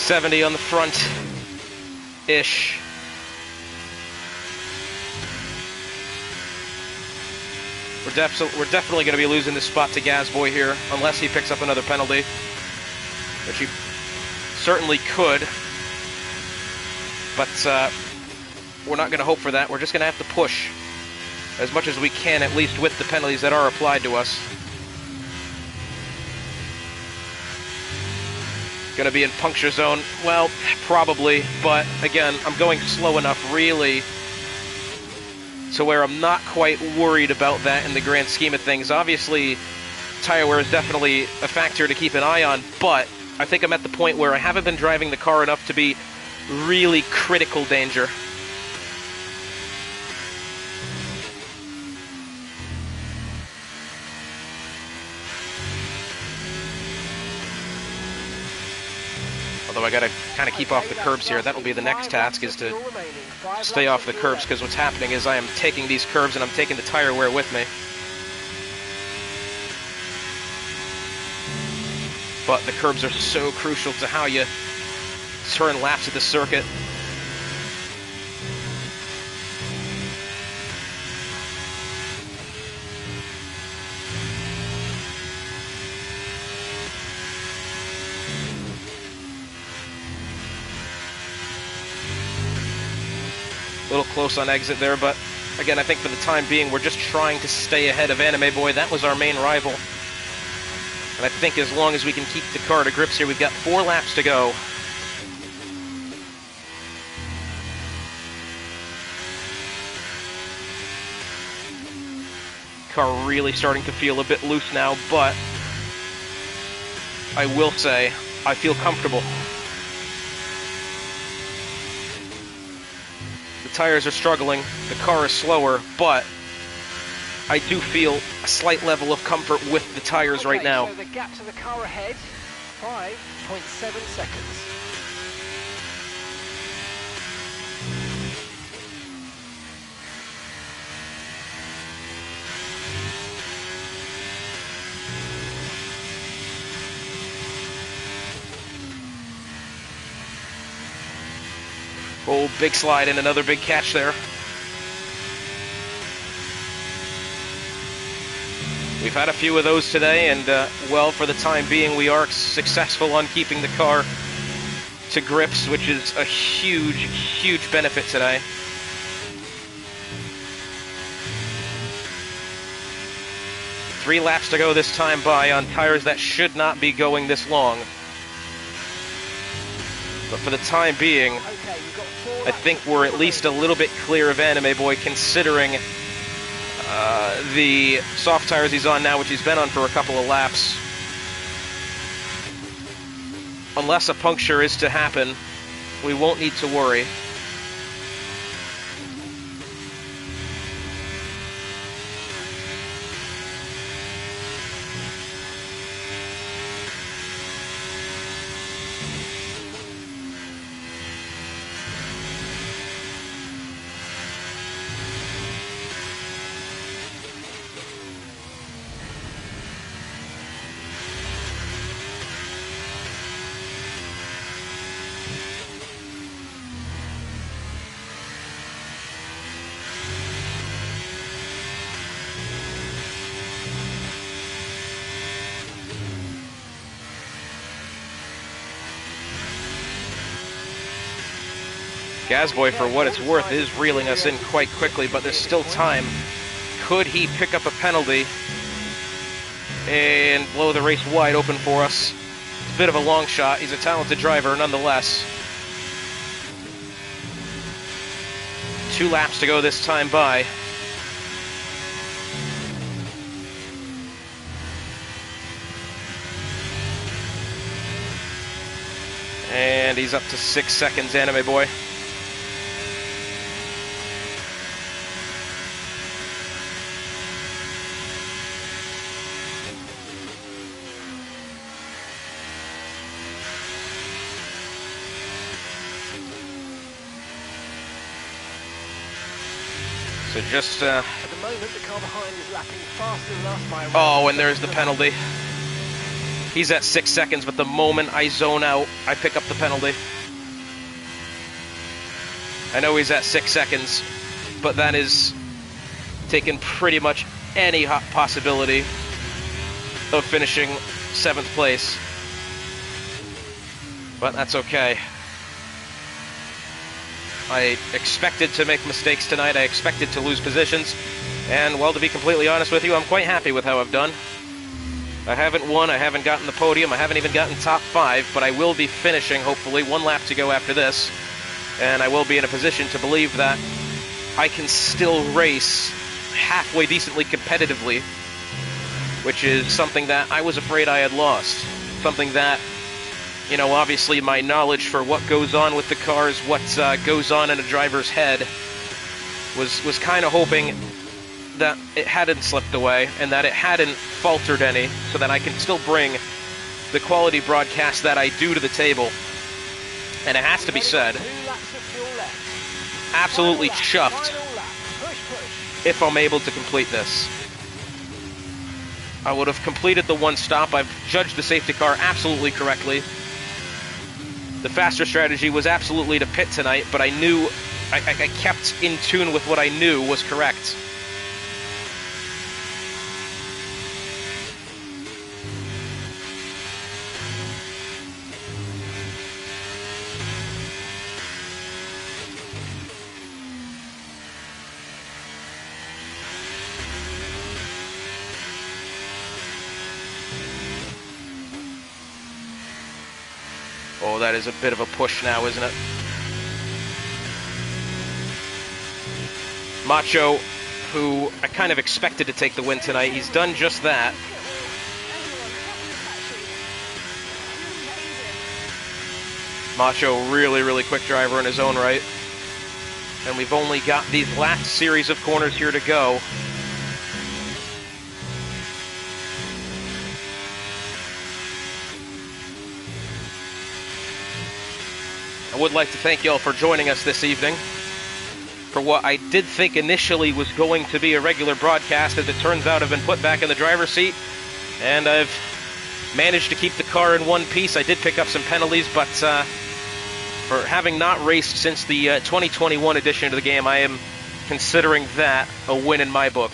.70 on the front-ish. We're definitely going to be losing this spot to Gazboy here, unless he picks up another penalty, which he certainly could. But we're not going to hope for that. We're just going to have to push as much as we can, at least with the penalties that are applied to us. Going to be in puncture zone? Well, probably, but again, I'm going slow enough, really, to where I'm not quite worried about that in the grand scheme of things. Obviously, tire wear is definitely a factor to keep an eye on, but I think I'm at the point where I haven't been driving the car enough to be really critical danger. Although I gotta kind of keep off the curbs here. That'll be the next task, is to stay off the curbs, because what's happening is I am taking these curves and I'm taking the tire wear with me. But the curbs are so crucial to how you turn laps of the circuit. A little close on exit there, but again, I think for the time being, we're just trying to stay ahead of Anime Boy. That was our main rival. And I think as long as we can keep the car to grips here, we've got 4 laps to go. Car really starting to feel a bit loose now, but I will say I feel comfortable. The tires are struggling, the car is slower, but I do feel a slight level of comfort with the tires right now. So the gap to the car ahead, 5.7 seconds. Oh, big slide and another big catch there. We've had a few of those today, and well, for the time being, we are successful on keeping the car to grips, which is a huge, huge benefit today. Three laps to go this time by on tires that should not be going this long. But for the time being, I think we're at least a little bit clear of Anime Boy, considering the soft tires he's on now, which he's been on for a couple of laps. Unless a puncture is to happen, we won't need to worry. Gasboy, for what it's worth, is reeling us in quite quickly, but there's still time. Could he pick up a penalty and blow the race wide open for us? It's a bit of a long shot. He's a talented driver nonetheless. 2 laps to go this time by. And he's up to 6 seconds, Anime Boy. So just, At the moment, the car behind is lapping faster than us by oh, and there's the penalty. He's at 6 seconds, but the moment I zone out, I pick up the penalty. I know he's at 6 seconds, but that is taking pretty much any possibility of finishing 7th place. But that's okay. I expected to make mistakes tonight. I expected to lose positions. And, well, to be completely honest with you, I'm quite happy with how I've done. I haven't won, I haven't gotten the podium, I haven't even gotten top 5, but I will be finishing, hopefully, 1 lap to go after this. And I will be in a position to believe that I can still race halfway decently competitively, which is something that I was afraid I had lost. Something that, you know, obviously my knowledge for what goes on with the cars, what goes on in a driver's head, was kind of hoping that it hadn't slipped away and that it hadn't faltered any, so that I can still bring the quality broadcast that I do to the table. And it has to be said, absolutely chuffed if I'm able to complete this. I would have completed the 1 stop. I've judged the safety car absolutely correctly. The faster strategy was absolutely to pit tonight, but I knew I kept in tune with what I knew was correct. Oh, that is a bit of a push now, isn't it? Macho, who I kind of expected to take the win tonight, he's done just that. Macho, really, really quick driver in his own right. And we've only got these last series of corners here to go. I would like to thank y'all for joining us this evening for what I did think initially was going to be a regular broadcast. As it turns out, I've been put back in the driver's seat, and I've managed to keep the car in one piece. I did pick up some penalties, but for having not raced since the 2021 edition of the game, I am considering that a win in my book.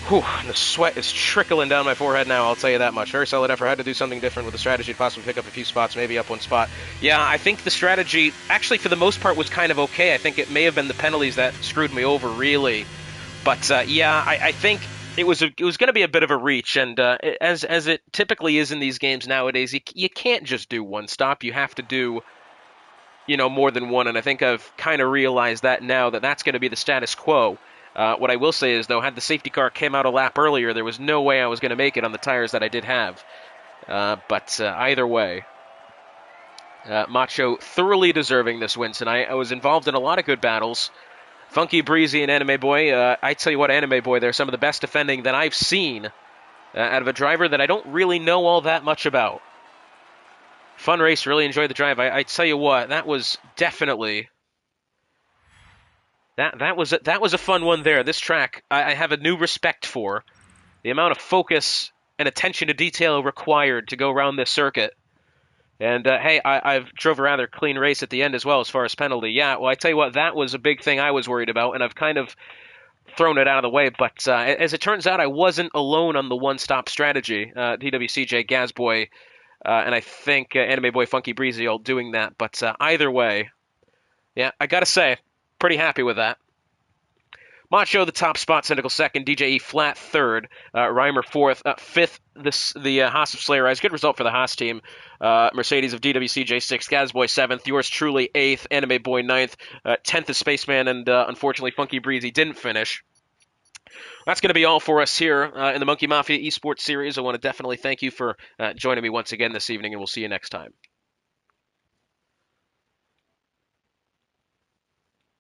Whew, the sweat is trickling down my forehead now, I'll tell you that much. Very solid effort. I had to do something different with the strategy to possibly pick up a few spots, maybe up one spot. Yeah, I think the strategy, actually for the most part, was kind of okay. I think it may have been the penalties that screwed me over, really. But yeah, I think it was going to be a bit of a reach, and as it typically is in these games nowadays, you can't just do one stop. You have to do, more than one, and I think I've kind of realized that now, that that's going to be the status quo. What I will say is, though, had the safety car came out a lap earlier, there was no way I was going to make it on the tires that I did have. But either way, Macho thoroughly deserving this win tonight. I was involved in a lot of good battles. Funky Breezy and Anime Boy, I tell you what, Anime Boy, they're some of the best defending that I've seen out of a driver that I don't really know all that much about. Fun race, really enjoyed the drive. I tell you what, that was definitely... That was a fun one there. This track, I have a new respect for. The amount of focus and attention to detail required to go around this circuit. And, hey, I've drove a rather clean race at the end as well as far as penalty. Yeah, well, I tell you what, that was a big thing I was worried about, and I've kind of thrown it out of the way. But as it turns out, I wasn't alone on the one-stop strategy. DWCJ, Gazboy, and I think Anime Boy, Funky Breezy all doing that. But either way, yeah, I gotta say, pretty happy with that. Macho, the top spot, Cynical second, DJE flat third, Reimer fourth, fifth, the Haas of Slayer Eyes. Good result for the Haas team. Mercedes of DWCJ sixth, Gazboy seventh, yours truly eighth, Anime Boy ninth, 10th is Spaceman, and unfortunately Funky Breezy didn't finish. That's going to be all for us here in the Monkey Mafia Esports Series. I want to definitely thank you for joining me once again this evening, and we'll see you next time.